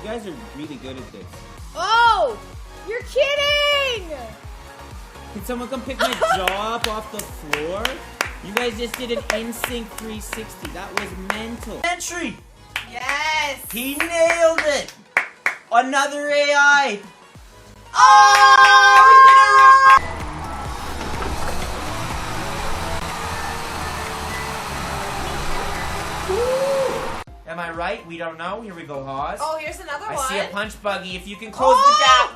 guys are really good at this. Oh! You're kidding! Can someone come pick my jaw up off the floor? You guys just did an NSYNC 360. That was mental. Entry! Yes! He nailed it! Another AI! Oh! Am I right? We don't know. Here we go, Hawes. Oh, here's another one. I see a punch buggy. If you can close the gap.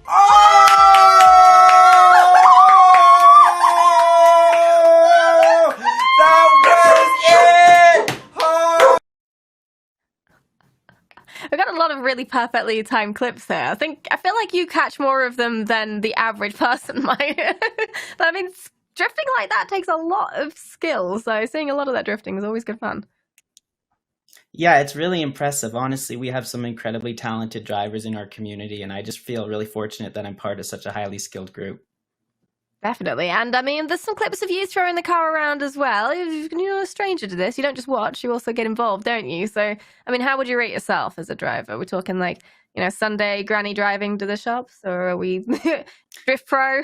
Oh! That was it! Oh! We've got a lot of really perfectly timed clips there. I feel like you catch more of them than the average person might. But I mean, drifting like that takes a lot of skill, so seeing a lot of that drifting is always good fun. Yeah, it's really impressive. Honestly, we have some incredibly talented drivers in our community, and I just feel really fortunate that I'm part of such a highly skilled group. Definitely. And I mean, there's some clips of you throwing the car around as well. You're a stranger to this. You don't just watch, you also get involved, don't you? So, I mean, how would you rate yourself as a driver? Are we talking like, Sunday granny driving to the shops, or are we drift pro?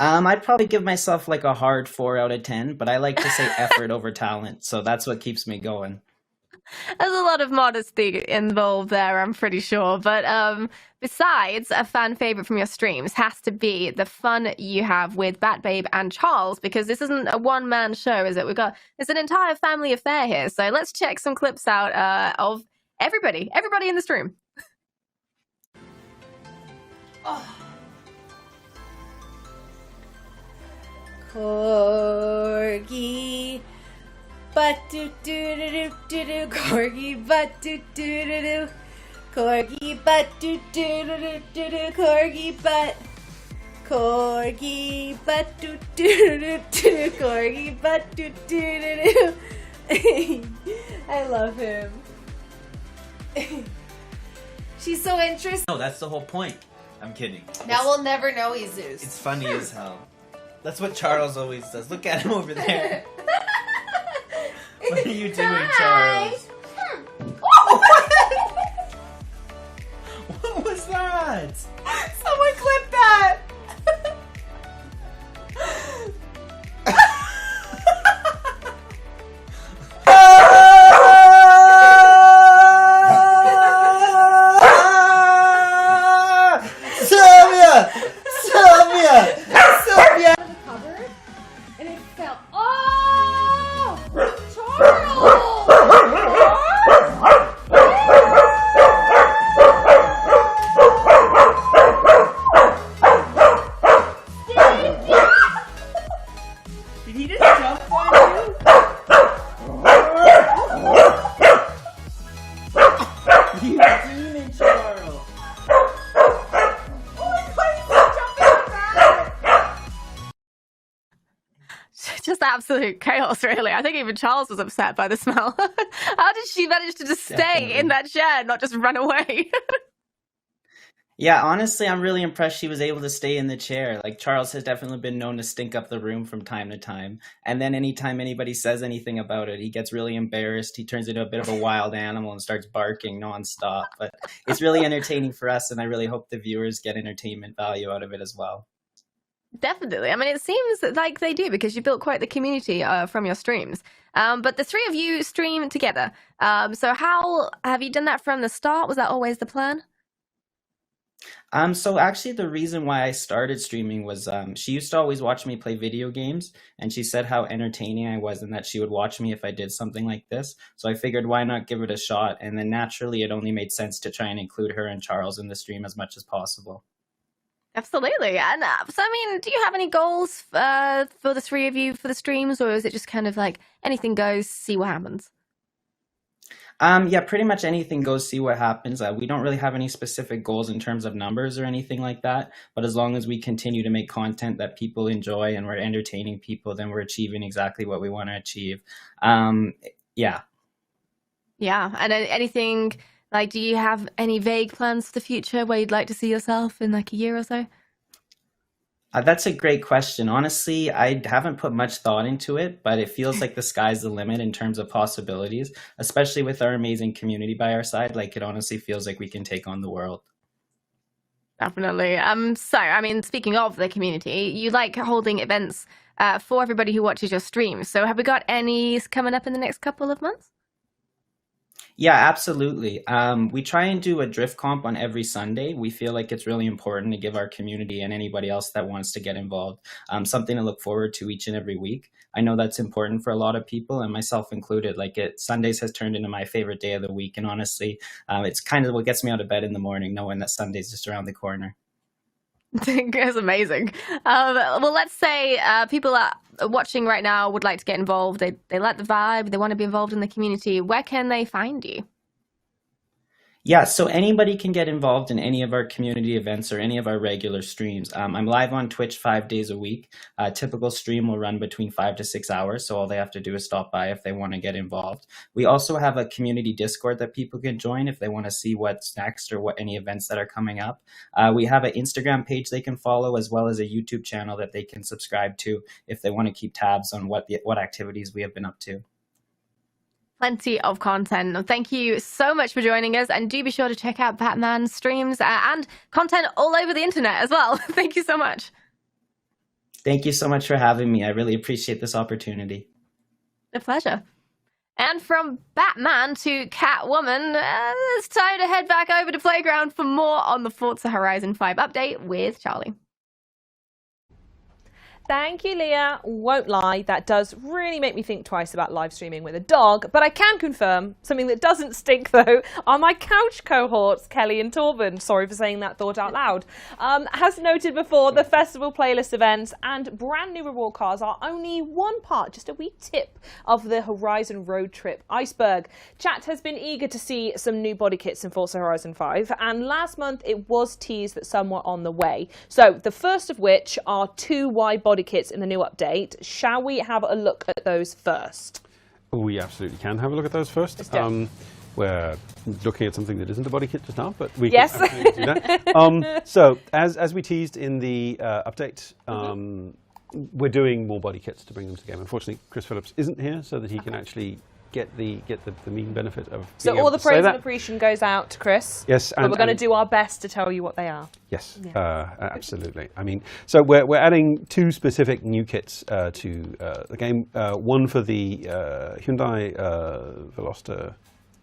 I'd probably give myself like a hard 4 out of 10, but I like to say effort over talent, so that's what keeps me going. There's a lot of modesty involved there, I'm pretty sure. But besides, a fan favorite from your streams has to be the fun you have with Bat Babe and Charles, because this isn't a one-man show, is it? It's an entire family affair here. So let's check some clips out of everybody in the stream. Oh. Corgi, but do do do do do do. Corgi, but do do do do. Corgi, but do do do do do do. Corgi, but. Corgi, but do do do do. Corgi, but do do do do. I love him. She's so interesting. No, that's the whole point. I'm kidding. Now we'll never know he's Zeus. It's funny as hell. That's what Charles always does. Look at him over there. What are you doing, Charles? What was that? Someone clip that! Sylvia! Covered, and it fell. Oh! Charles! Did he just jump on you? You demon, Charles! Just absolute chaos, really. I think even Charles was upset by the smell. How did she manage to just stay in that chair and not just run away? Yeah, honestly, I'm really impressed she was able to stay in the chair. Like, Charles has definitely been known to stink up the room from time to time. And then anytime anybody says anything about it, he gets really embarrassed. He turns into a bit of a wild animal and starts barking nonstop. But it's really entertaining for us, and I really hope the viewers get entertainment value out of it as well. Definitely. I mean, it seems like they do because you built quite the community from your streams. But the three of you stream together. So how have you done that from the start? Was that always the plan? So actually the reason why I started streaming was she used to always watch me play video games, and she said how entertaining I was and that she would watch me if I did something like this. So I figured why not give it a shot, and then naturally it only made sense to try and include her and Charles in the stream as much as possible. Absolutely. And so, I mean, do you have any goals for the three of you for the streams, or is it just kind of like anything goes, see what happens? Yeah, pretty much anything goes, see what happens. We don't really have any specific goals in terms of numbers or anything like that. But as long as we continue to make content that people enjoy and we're entertaining people, then we're achieving exactly what we want to achieve. Yeah. Yeah. And anything, like, do you have any vague plans for the future where you'd like to see yourself in like a year or so? That's a great question. Honestly, I haven't put much thought into it, but it feels like the sky's the limit in terms of possibilities, especially with our amazing community by our side. Like, it honestly feels like we can take on the world. Definitely. So, I mean, speaking of the community, you like holding events for everybody who watches your streams. So have we got any coming up in the next couple of months? Yeah, absolutely. We try and do a drift comp on every Sunday. We feel like it's really important to give our community and anybody else that wants to get involved something to look forward to each and every week. I know that's important for a lot of people, and myself included. Sundays has turned into my favorite day of the week, and honestly, it's kind of what gets me out of bed in the morning, knowing that Sunday's just around the corner. That's amazing. Well, let's say people are watching right now would like to get involved. They like the vibe. They want to be involved in the community. Where can they find you? Yeah, so anybody can get involved in any of our community events or any of our regular streams. I'm live on Twitch 5 days a week. A typical stream will run between 5 to 6 hours, so all they have to do is stop by if they want to get involved. We also have a community Discord that people can join if they want to see what's next or any events that are coming up. We have an Instagram page they can follow, as well as a YouTube channel that they can subscribe to if they want to keep tabs on what activities we have been up to. Plenty of content. Thank you so much for joining us, and do be sure to check out Batman's streams and content all over the internet as well. Thank you so much. Thank you so much for having me. I really appreciate this opportunity. A pleasure. And from Batman to Catwoman, it's time to head back over to Playground for more on the Forza Horizon 5 update with Charlie. Thank you, Leah. Won't lie, that does really make me think twice about live streaming with a dog, but I can confirm something that doesn't stink, though, are my couch cohorts, Kelly and Torben. Sorry for saying that thought out loud. As noted before, the festival playlist events and brand new reward cars are only one part, just a wee tip of the Horizon road trip iceberg. Chat has been eager to see some new body kits in Forza Horizon 5, and last month it was teased that some were on the way. So the first of which are 2 wide body kits in the new update. Shall we have a look at those first? We absolutely can have a look at those first. we're looking at something that isn't a body kit just now, but we Yes. can absolutely do that. So as we teased in the update, we're doing more body kits to bring them to the game. Unfortunately, Chris Phillips isn't here, so that he can actually get the mean benefit of. So being all able the to say praise that. and appreciation goes out to Chris. Yes, But we're going to do our best to tell you what they are. Yes, absolutely. I mean, so we're adding 2 specific new kits to the game. One for the Hyundai Veloster.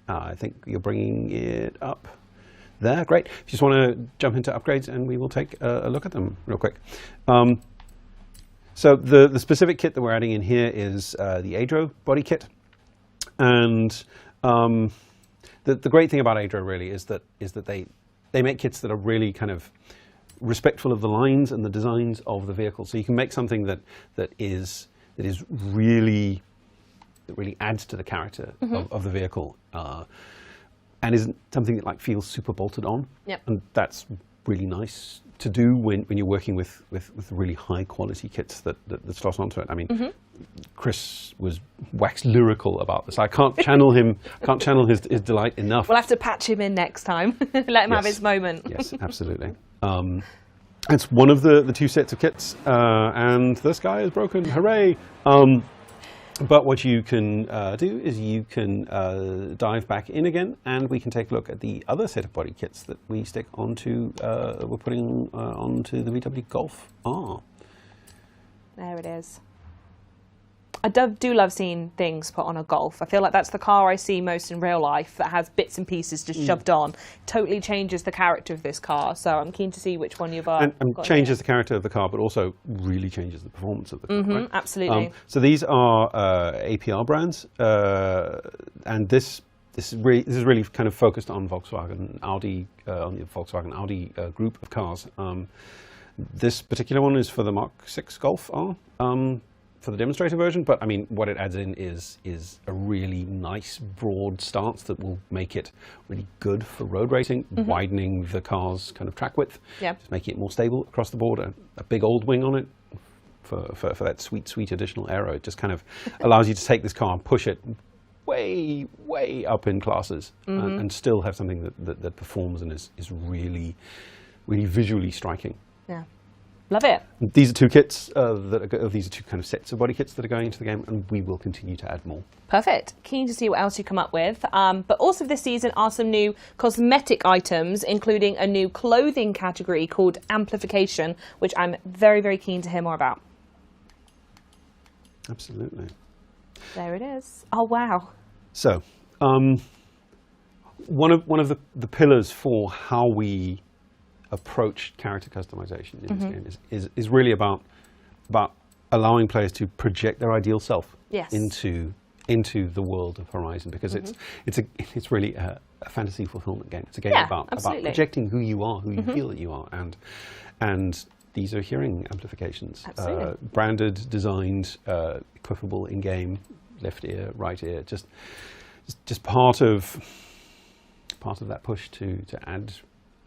I think you're bringing it up there. Great. If you just want to jump into upgrades, and we will take a look at them real quick. So the specific kit that we're adding in here is the Adro body kit. And the great thing about Adro really is that they make kits that are really kind of respectful of the lines and the designs of the vehicle. So you can make something that really adds to the character of the vehicle, and isn't something that feels super bolted on. Yep. And that's really nice to do when you're working with really high quality kits that slot onto it. I mean, Chris was wax lyrical about this. I can't channel his delight enough. We'll have to patch him in next time. Let him have his moment. Yes, absolutely. It's one of the 2 sets of kits, and this guy is broken. Hooray! But what you can do is you can dive back in again, and we can take a look at the other set of body kits that we stick onto. We're putting onto the VW Golf R. There it is. I do love seeing things put on a Golf. I feel like that's the car I see most in real life that has bits and pieces just shoved on. Totally changes the character of this car. So I'm keen to see which one you've got. And changes the character of the car, but also really changes the performance of the car. Right? Absolutely. So these are APR brands, and this is really kind of focused on Volkswagen, Audi, on the Volkswagen Audi group of cars. This particular one is for the Mark 6 Golf R. For the demonstrator version, but I mean, what it adds in is a really nice broad stance that will make it really good for road racing, widening the car's kind of track width, just making it more stable across the board. A big old wing on it for that sweet additional aero. It just kind of allows you to take this car and push it way up in classes, and still have something that performs and is really visually striking. Yeah. Love it. These are 2 kits these are 2 kind of sets of body kits that are going into the game, and we will continue to add more. Perfect. Keen to see what else you come up with. But also this season are some new cosmetic items, including a new clothing category called Amplification, which I'm very keen to hear more about. Absolutely. There it is. Oh wow. So, one of the pillars for how we approach character customization in this game is really about allowing players to project their ideal self into the world of Horizon, because it's really a fantasy fulfillment game. It's a game about projecting who you are, who you feel that you are, and these are hearing amplifications, branded, designed, equipable in game, left ear, right ear, just part of that push to add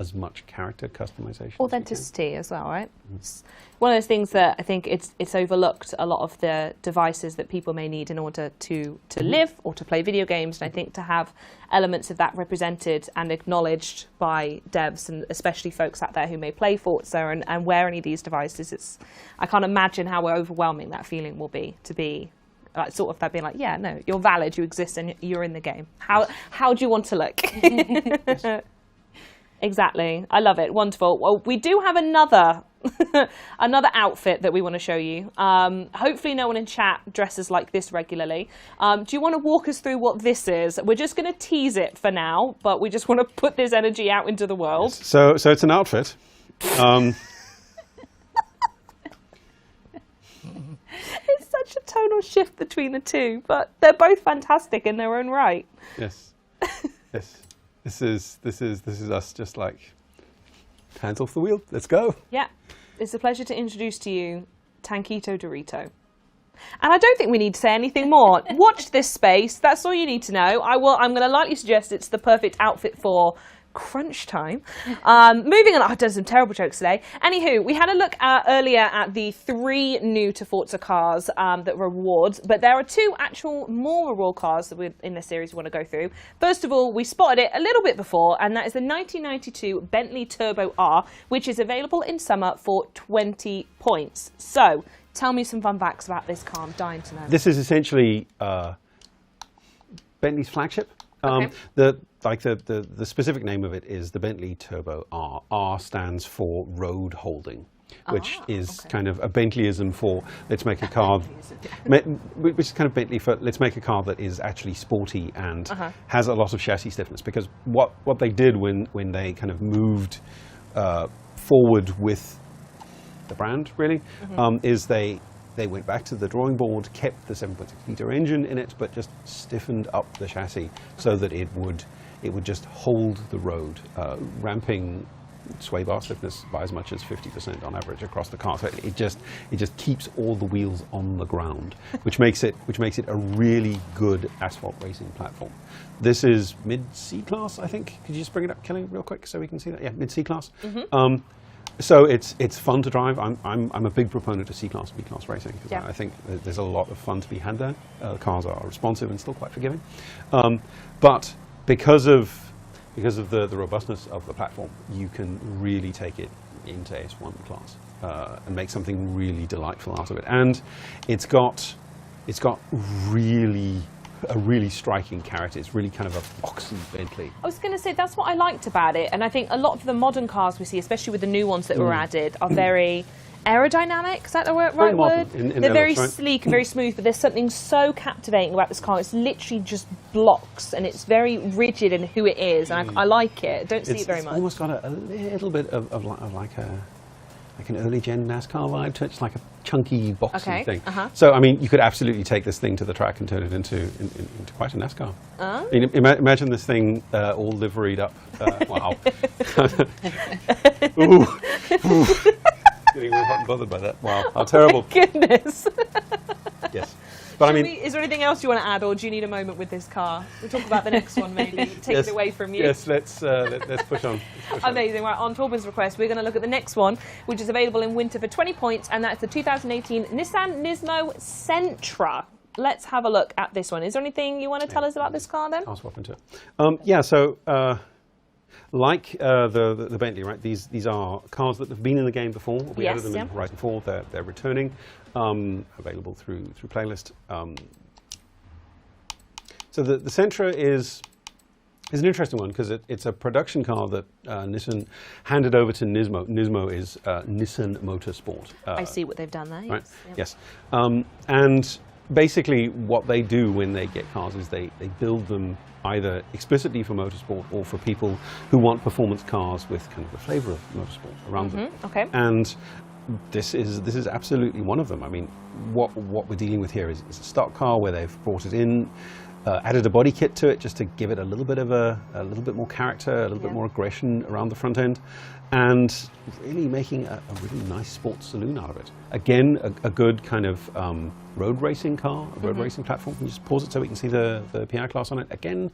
as much character customization. Authenticity as well, right? It's one of those things that I think it's overlooked, a lot of the devices that people may need in order to live or to play video games. And I think to have elements of that represented and acknowledged by devs, and especially folks out there who may play Forza and wear any of these devices, I can't imagine how overwhelming that feeling will be, to be like, sort of that being like, yeah, no, you're valid, you exist, and you're in the game. How do you want to look? Exactly. I love it. Wonderful. Well, we do have another outfit that we want to show you. Hopefully no one in chat dresses like this regularly. Do you want to walk us through what this is? We're just going to tease it for now, but we just want to put this energy out into the world. Yes. So it's an outfit. It's such a tonal shift between the two, but they're both fantastic in their own right. Yes. Yes. This is us, just like, hands off the wheel, let's go. Yeah, it's a pleasure to introduce to you Tankito Dorito. And I don't think we need to say anything more. Watch this space, that's all you need to know. I'm going to lightly suggest it's the perfect outfit for crunch time. Moving on, I've done some terrible jokes today. Anywho, we had a look earlier at the 3 new to Forza cars that were rewards, but there are 2 actual more reward cars that we're in this series we want to go through. First of all, we spotted it a little bit before, and that is the 1992 Bentley Turbo R, which is available in summer for 20 points. So, tell me some fun facts about this car. I'm dying to know. This is essentially Bentley's flagship. Okay. The specific name of it is the Bentley Turbo R. R stands for road holding, which is kind of a Bentleyism for let's make a car, which is kind of Bentley for let's make a car that is actually sporty and has a lot of chassis stiffness. Because what they did when they kind of moved forward with the brand really is they went back to the drawing board, kept the 7.6 litre engine in it, but just stiffened up the chassis so that it would just hold the road, ramping sway bar stiffness by as much as 50% on average across the car. So it just keeps all the wheels on the ground, which makes it a really good asphalt racing platform. This is mid C class, I think. Could you just bring it up, Kelly, real quick so we can see that? Yeah, mid C class. So it's fun to drive. I'm a big proponent of C-Class, B-Class racing. Yeah. I think there's a lot of fun to be had there. The cars are responsive and still quite forgiving. But because of the robustness of the platform, you can really take it into S1 class and make something really delightful out of it. And it's got a really striking character. It's really kind of a boxy Bentley. I was going to say, that's what I liked about it. And I think a lot of the modern cars we see, especially with the new ones that were added, are very aerodynamic. Is that the right word? They're very sleek and very smooth, but there's something so captivating about this car. It's literally just blocks, and it's very rigid in who it is. And I like it. I don't see it very much. It's almost got a little bit of like an early gen NASCAR vibe to it. It's like a chunky, boxy thing. So, I mean, you could absolutely take this thing to the track and turn it into quite a NASCAR. I mean, imagine this thing all liveried up. Wow. Ooh. Getting real hot and bothered by that. Wow, how terrible. Oh my goodness. Yes. But I mean, is there anything else you want to add, or do you need a moment with this car? We'll talk about the next one, maybe. Take it away from you. Yes, let's push on. Amazing. Right, on Torben's request, we're going to look at the next one, which is available in winter for 20 points, and that's the 2018 Nissan Nismo Sentra. Let's have a look at this one. Is there anything you want to tell us about this car, then? I'll swap into it. Yeah, so like the Bentley, right? These are cars that have been in the game before. We added them in Horizon 4. They're returning, available through Playlist. So the Sentra is an interesting one because it's a production car that Nissan handed over to Nismo. Nismo is Nissan Motorsport. I see what they've done there. Right? Yes. And basically what they do when they get cars is they build them either explicitly for motorsport or for people who want performance cars with kind of the flavour of motorsport around them. Okay. And this is absolutely one of them. I mean, what we're dealing with here is a stock car where they've brought it in, added a body kit to it just to give it a little bit of a little bit more character, a little bit more aggression around the front end, and really making a really nice sports saloon out of it. Again, a good kind of road racing car, a road racing platform. Can you just pause it so we can see the PR class on it? Again,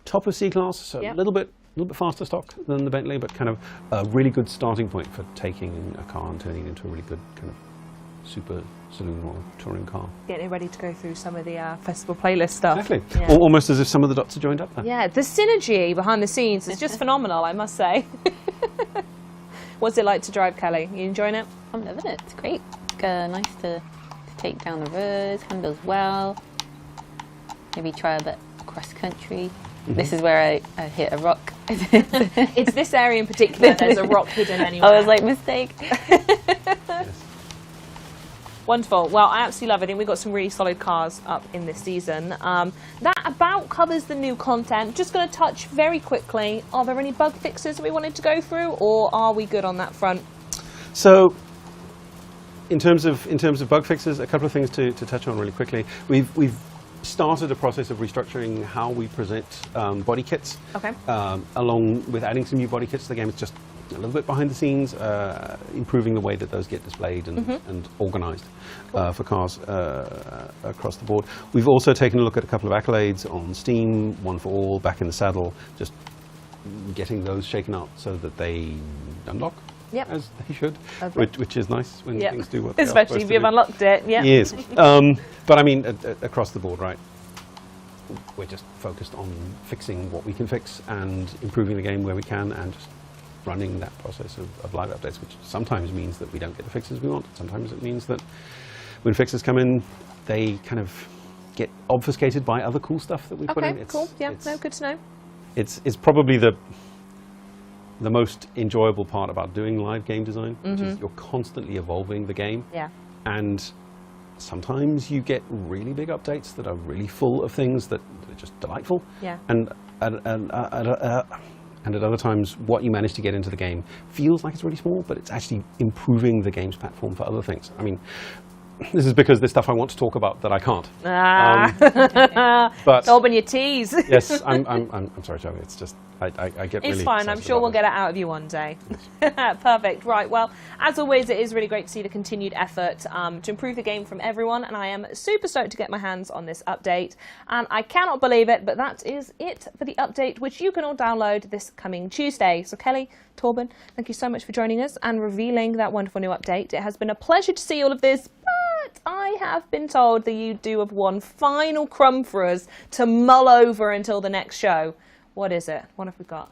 top of C class, so a little bit faster stock than the Bentley, but kind of a really good starting point for taking a car and turning it into a really good kind of super saloon or touring car. Getting ready to go through some of the festival playlist stuff. Exactly. Yeah. Almost as if some of the dots are joined up there. Yeah, the synergy behind the scenes is just phenomenal, I must say. What's it like to drive, Kelly? You enjoying it? I'm loving it. It's great. It's nice to take down the roads, handles well. Maybe try a bit cross country. This is where I hit a rock. It's this area in particular. There's a rock hidden anywhere. I was like, mistake. Wonderful. Well, I absolutely love it. I think we've got some really solid cars up in this season. That about covers the new content. Just going to touch very quickly. Are there any bug fixes that we wanted to go through, or are we good on that front? So, in terms of bug fixes, a couple of things to touch on really quickly. We've started a process of restructuring how we present body kits. Okay. Along with adding some new body kits to the game. It's just a little bit behind the scenes, improving the way that those get displayed and organised for cars across the board. We've also taken a look at a couple of accolades on Steam, One for All, Back in the Saddle, just getting those shaken out so that they unlock as they should, Okay. which is nice when things do what especially if you've unlocked it. Yeah. Yes. But I mean, across the board, right? We're just focused on fixing what we can fix and improving the game where we can, and just running that process of live updates, which sometimes means that we don't get the fixes we want. Sometimes it means that when fixes come in, they kind of get obfuscated by other cool stuff that we put in. Okay, cool. Yeah, no, good to know. It's probably the most enjoyable part about doing live game design, which is you're constantly evolving the game. Yeah. And sometimes you get really big updates that are really full of things that are just delightful. Yeah. And at other times, what you manage to get into the game feels like it's really small, but it's actually improving the game's platform for other things. I mean, this is because there's stuff I want to talk about that I can't. But Open your tease. yes, I'm sorry, Charlie. It's just I get really. It's fine. I'm sure we'll get it out of you one day. Perfect. Right. Well, as always, it is really great to see the continued effort to improve the game from everyone, and I am super stoked to get my hands on this update. And I cannot believe it, but that is it for the update, which you can all download this coming Tuesday. So Kelly, Torben, thank you so much for joining us and revealing that wonderful new update. It has been a pleasure to see all of this. I have been told that you do have one final crumb for us to mull over until the next show. What is it? What have we got?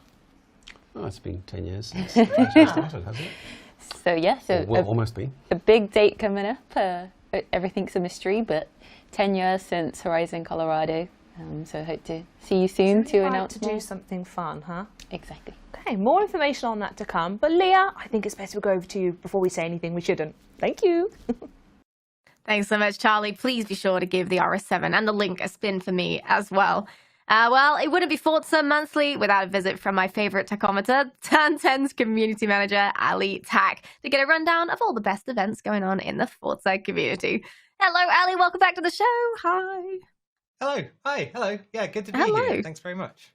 Oh, it's been 10 years since the show started, hasn't it? So yeah, almost been. A big date coming up. Everything's a mystery, but 10 years since Horizon Colorado. So I hope to see you soon to announce to do something fun, huh? Exactly. Okay, more information on that to come. But Leah, I think it's better we go over to you before we say anything we shouldn't. Thank you. Thanks so much, Charlie. Please be sure to give the RS7 and the link a spin for me as well. Well, it wouldn't be Forza Monthly without a visit from my favourite tachometer, Turn 10's community manager, Ali Tak, to get a rundown of all the best events going on in the Forza community. Hello, Ali. Welcome back to the show. Hi. Hello. Hi. Hello. Yeah, good to be here. Thanks very much.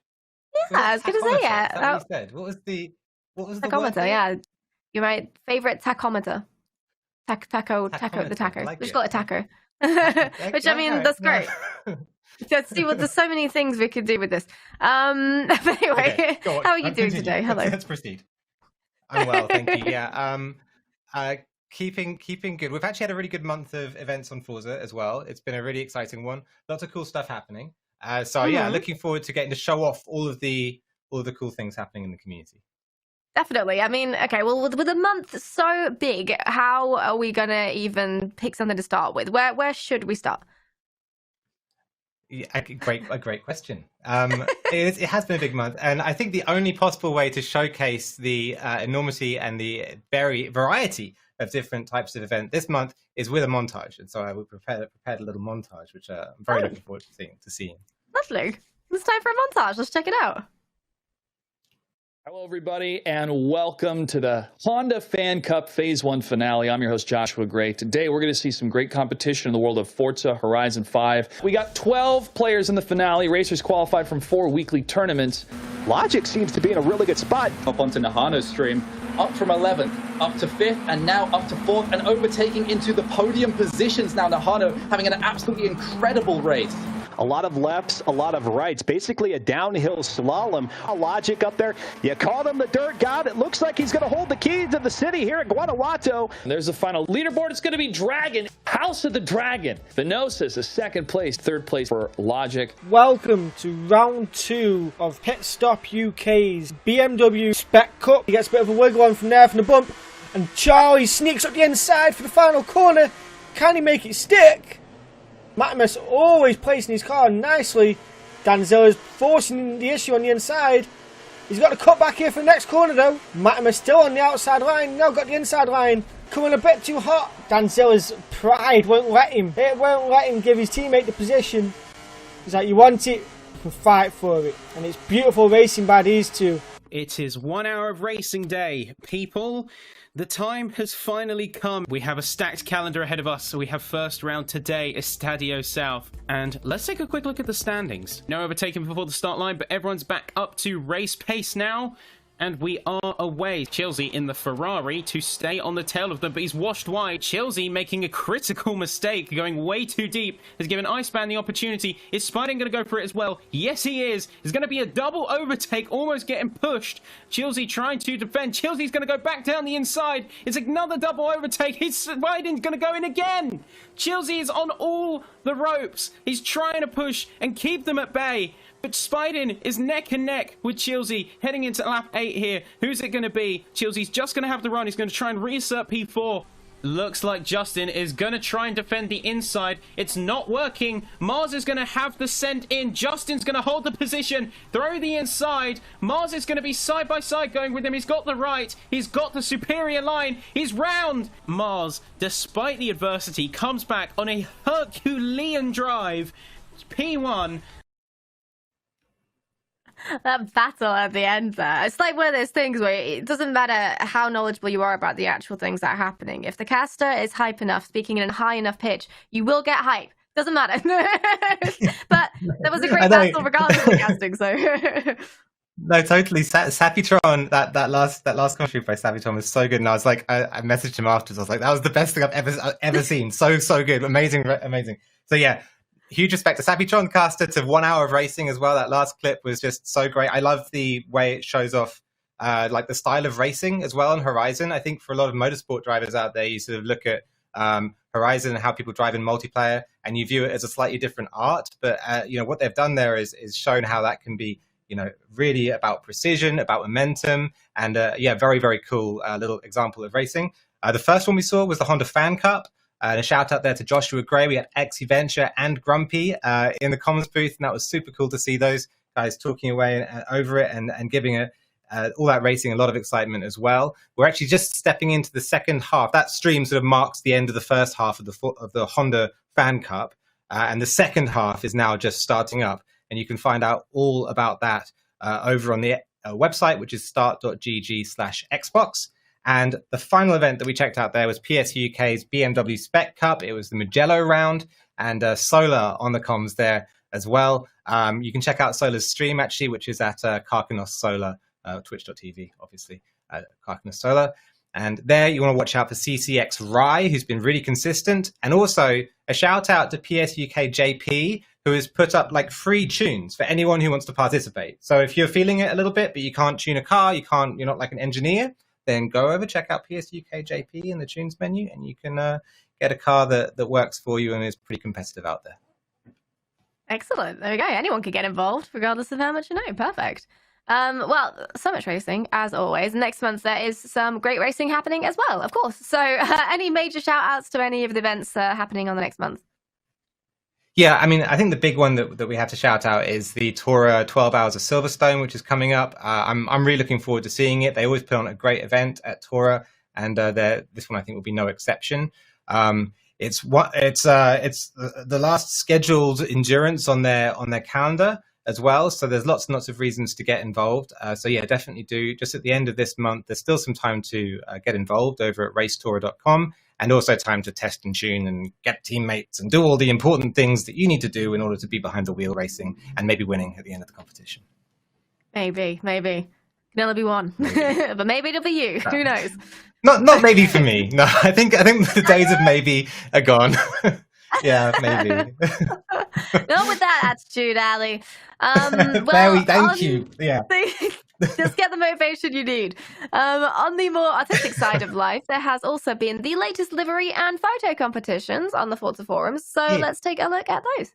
Yeah, it's good to see you. That's what you said. What was the tachometer? Yeah, you're my favourite tachometer. Taco, the tacker. Like We've got a tacker. Which, I mean, that's great. Let's see, there's so many things we could do with this. But anyway, okay, how are you doing today? Hello. Let's proceed. I'm well, thank you. Yeah, keeping good. We've actually had a really good month of events on Forza as well. It's been a really exciting one. Lots of cool stuff happening. Yeah, looking forward to getting to show off all of the cool things happening in the community. Definitely. I mean, okay, well, with a month so big, how are we going to even pick something to start with? Where should we start? Yeah, a great question. It has been a big month, and I think the only possible way to showcase the enormity and the variety of different types of event this month is with a montage. And so we prepared a little montage, which I'm very looking forward to seeing. Lovely. It's time for a montage. Let's check it out. Hello, everybody, and welcome to the Honda Fan Cup Phase 1 finale. I'm your host, Joshua Gray. Today, we're going to see some great competition in the world of Forza Horizon 5. We got 12 players in the finale. Racers qualified from 4 weekly tournaments. Logic seems to be in a really good spot. Up onto Nahano's stream. Up from 11th, up to 5th, and now up to 4th, and overtaking into the podium positions now. Nahano having an absolutely incredible race. A lot of lefts, a lot of rights, basically a downhill slalom. Logic up there. You called him the dirt god. It looks like he's going to hold the keys to the city here at Guanajuato. And there's the final leaderboard. It's going to be Dragon, House of the Dragon. Venosis is 2nd place, 3rd place for Logic. Welcome to round 2 of Pit Stop UK's BMW Spec Cup. He gets a bit of a wiggle on from there from the bump, and Charlie sneaks up the inside for the final corner. Can he make it stick? Matimus always placing his car nicely. Danzilla's forcing the issue on the inside. He's got to cut back here for the next corner though. Matimus still on the outside line. Now got the inside line. Coming a bit too hot. Danzilla's pride won't let him. It won't let him give his teammate the position. He's like, you want it, you can fight for it. And it's beautiful racing by these two. It is 1 hour of racing day. People, the time has finally come. We have a stacked calendar ahead of us, so we have first round today, Estadio South. And let's take a quick look at the standings. No overtaking before the start line, but everyone's back up to race pace now. And we are away. Chelsea in the Ferrari to stay on the tail of them, but he's washed wide. Chelsea making a critical mistake, going way too deep, has given Iceman the opportunity. Is Spider going to go for it as well? Yes, he is. It's going to be a double overtake, almost getting pushed. Chelsea trying to defend. Chelsea's going to go back down the inside. It's another double overtake. Biden's going to go in again. Chelsea is on all the ropes. He's trying to push and keep them at bay. But Spiden is neck and neck with Chelsea heading into lap 8 here. Who's it going to be? Chelsea's just going to have the run. He's going to try and reassert P4. Looks like Justin is going to try and defend the inside. It's not working. Mars is going to have the send in. Justin's going to hold the position. Throw the inside. Mars is going to be side by side going with him. He's got the right. He's got the superior line. He's round. Mars, despite the adversity, comes back on a Herculean drive. P1. That battle at the end there. It's like one of those things where it doesn't matter how knowledgeable you are about the actual things that are happening. If the caster is hype enough, speaking in a high enough pitch, you will get hype. Doesn't matter. But there was a great battle regardless of the casting, so... No, totally. Sapitron, that last commentary by Sapitron was so good, and I was like, I messaged him afterwards. I was like, that was the best thing I've ever seen. So good, amazing. So yeah, huge respect to Sapitron caster, to 1 hour of racing as well. That last clip was just so great. I love the way it shows off like the style of racing as well on Horizon. I think for a lot of motorsport drivers out there, you sort of look at Horizon and how people drive in multiplayer, and you view it as a slightly different art. But what they've done there is shown how that can be, really about precision, about momentum, and very, very cool little example of racing. The first one we saw was the Honda Fan Cup. And a shout out there to Joshua Gray. We had Exy Venture and Grumpy in the comms booth, and that was super cool to see those guys talking away over it and giving it all that racing a lot of excitement as well. We're actually just stepping into the second half. That stream sort of marks the end of the first half of the Honda Fan Cup, and the second half is now just starting up. And you can find out all about that over on the website, which is start.gg/Xbox. And the final event that we checked out there was PS UK's BMW Spec Cup. It was the Mugello round, and Solar on the comms there as well. You can check out Solar's stream, actually, which is at Karkanos Solar, twitch.tv, obviously, Karkanos Solar. And there you want to watch out for CCX Rye, who's been really consistent. And also a shout out to PS UK JP, who has put up like free tunes for anyone who wants to participate. So if you're feeling it a little bit, but you can't tune a car, you're not like an engineer, then go over, check out PS UK JP in the tunes menu, and you can get a car that works for you and is pretty competitive out there. Excellent. There we go. Anyone can get involved, regardless of how much you know. Perfect. Well, so much racing, as always. Next month, there is some great racing happening as well, of course. So any major shout-outs to any of the events happening on the next month? Yeah, I mean, I think the big one that we have to shout out is the Tora 12 Hours of Silverstone, which is coming up. I'm really looking forward to seeing it. They always put on a great event at Tora, and this one I think will be no exception. It's the last scheduled endurance on their calendar as well, so there's lots and lots of reasons to get involved. So yeah, definitely do. Just at the end of this month, there's still some time to get involved over at racetora.com. And also time to test and tune and get teammates and do all the important things that you need to do in order to be behind the wheel racing and maybe winning at the end of the competition. Maybe. Can only be one. But maybe it'll be you. Who knows? Not maybe for me. No, I think the days of maybe are gone. Yeah, maybe. Not with that attitude, Ali. Thank you. Yeah. Just get the motivation you need. On the more artistic side of life, there has also been the latest livery and photo competitions on the Forza forums. So let's take a look at those.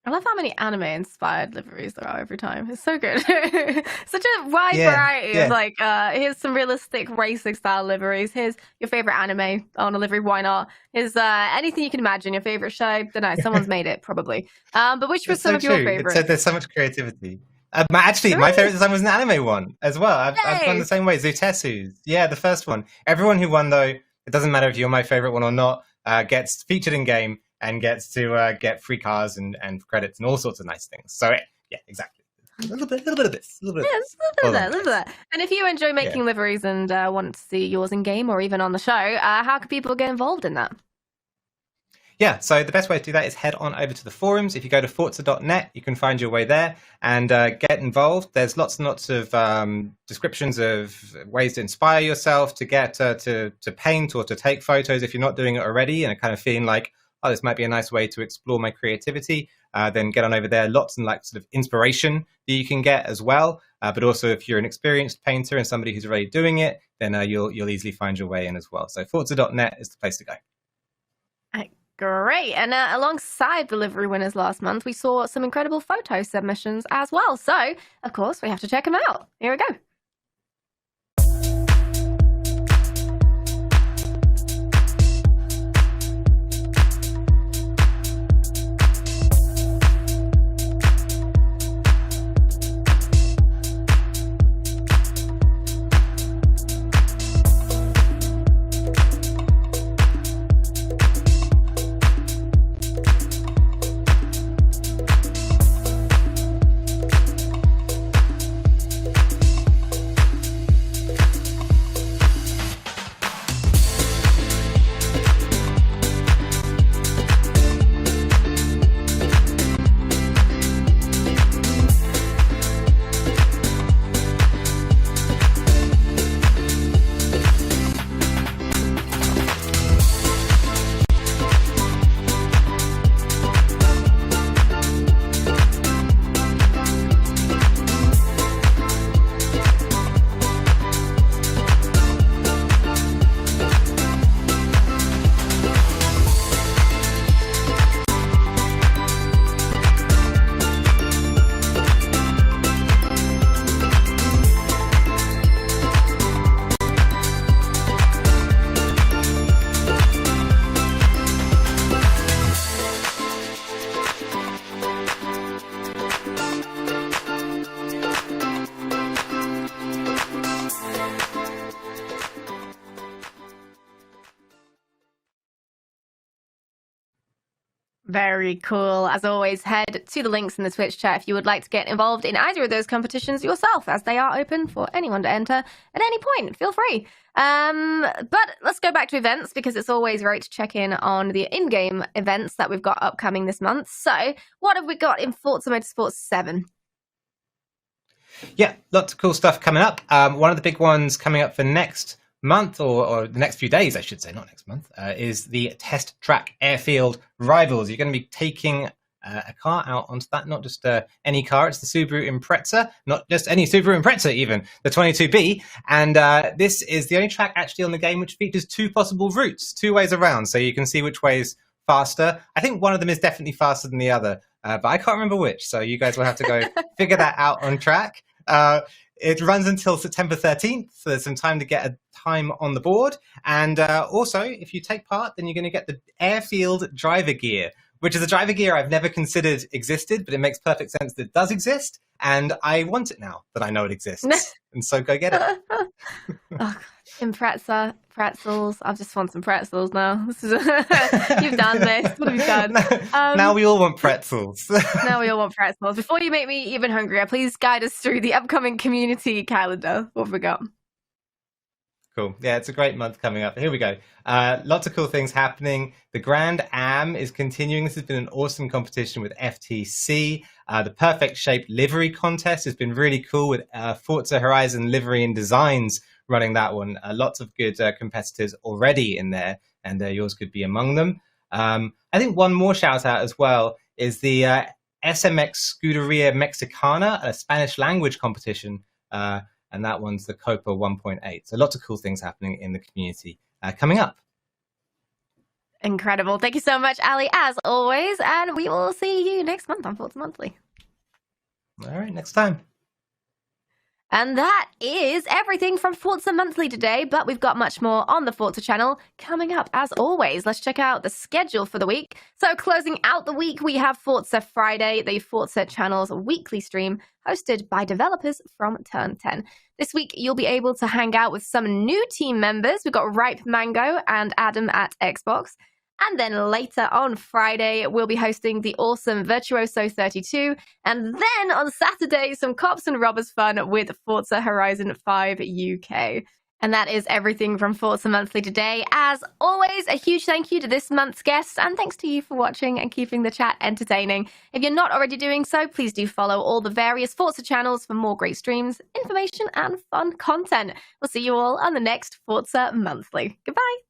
I love how many anime-inspired liveries there are every time. It's so good. Such a wide variety of like, here's some realistic racing-style liveries. Here's your favorite anime on a livery. Why not? Here's anything you can imagine. Your favorite show. Don't know. Someone's made it probably. But which was some of your favorites? There's so much creativity. Actually, my favorite design was an anime one as well. I've gone the same way. Zutetsu's. Yeah, the first one. Everyone who won, though, it doesn't matter if you're my favorite one or not, gets featured in game and gets to get free cars and credits and all sorts of nice things. So yeah, exactly. A little bit of this. A little bit of that. And if you enjoy making liveries and want to see yours in game or even on the show, how can people get involved in that? Yeah, so the best way to do that is head on over to the forums. If you go to forza.net, you can find your way there and get involved. There's lots and lots of descriptions of ways to inspire yourself, to get to paint or to take photos if you're not doing it already and kind of feeling like, oh, this might be a nice way to explore my creativity. Then get on over there. Lots and like sort of inspiration that you can get as well. But also if you're an experienced painter and somebody who's already doing it, then you'll easily find your way in as well. So forza.net is the place to go. Great. And alongside the livery winners last month, we saw some incredible photo submissions as well. So, of course, we have to check them out. Here we go. Very cool. As always, head to the links in the Twitch chat if you would like to get involved in either of those competitions yourself, as they are open for anyone to enter at any point. Feel free. But let's go back to events, because it's always great to check in on the in-game events that we've got upcoming this month. So, what have we got in Forza Motorsport 7? Yeah, lots of cool stuff coming up. One of the big ones coming up for next month, or the next few days, I should say, not next month, is the Test Track Airfield Rivals. You're going to be taking a car out onto that, not just any car, it's the Subaru Impreza, not just any Subaru Impreza even, the 22B, and this is the only track actually on the game which features two possible routes, two ways around, so you can see which way's faster. I think one of them is definitely faster than the other, but I can't remember which, so you guys will have to go figure that out on track. It runs until September 13th, so there's some time to get a time on the board. And also, if you take part, then you're going to get the Airfield driver gear, which is a driver gear I've never considered existed, but it makes perfect sense that it does exist. And I want it now that I know it exists. And so go get it. Oh, Impreza, pretzels. I just want some pretzels now. This is you've done this. What have you done? Now we all want pretzels. Now we all want pretzels. Before you make me even hungrier, please guide us through the upcoming community calendar. What have we got? Cool. Yeah, it's a great month coming up. Here we go. Lots of cool things happening. The Grand Am is continuing. This has been an awesome competition with FTC. The Perfect Shape Livery Contest has been really cool with Forza Horizon Livery and Designs running that one. Lots of good competitors already in there, and yours could be among them. I think one more shout out as well is the SMX Scuderia Mexicana, a Spanish language competition. And that one's the Copa 1.8. So lots of cool things happening in the community coming up. Incredible. Thank you so much, Ali, as always. And we will see you next month on Forza Monthly. All right, next time. And that is everything from Forza Monthly today, but we've got much more on the Forza channel coming up as always. Let's check out the schedule for the week. So closing out the week, we have Forza Friday, the Forza channel's weekly stream hosted by developers from Turn 10. This week, you'll be able to hang out with some new team members. We've got Ripe Mango and Adam at Xbox. And then later on Friday, we'll be hosting the awesome Virtuoso 32. And then on Saturday, some cops and robbers fun with Forza Horizon 5 UK. And that is everything from Forza Monthly today. As always, a huge thank you to this month's guests, and thanks to you for watching and keeping the chat entertaining. If you're not already doing so, please do follow all the various Forza channels for more great streams, information, and fun content. We'll see you all on the next Forza Monthly. Goodbye!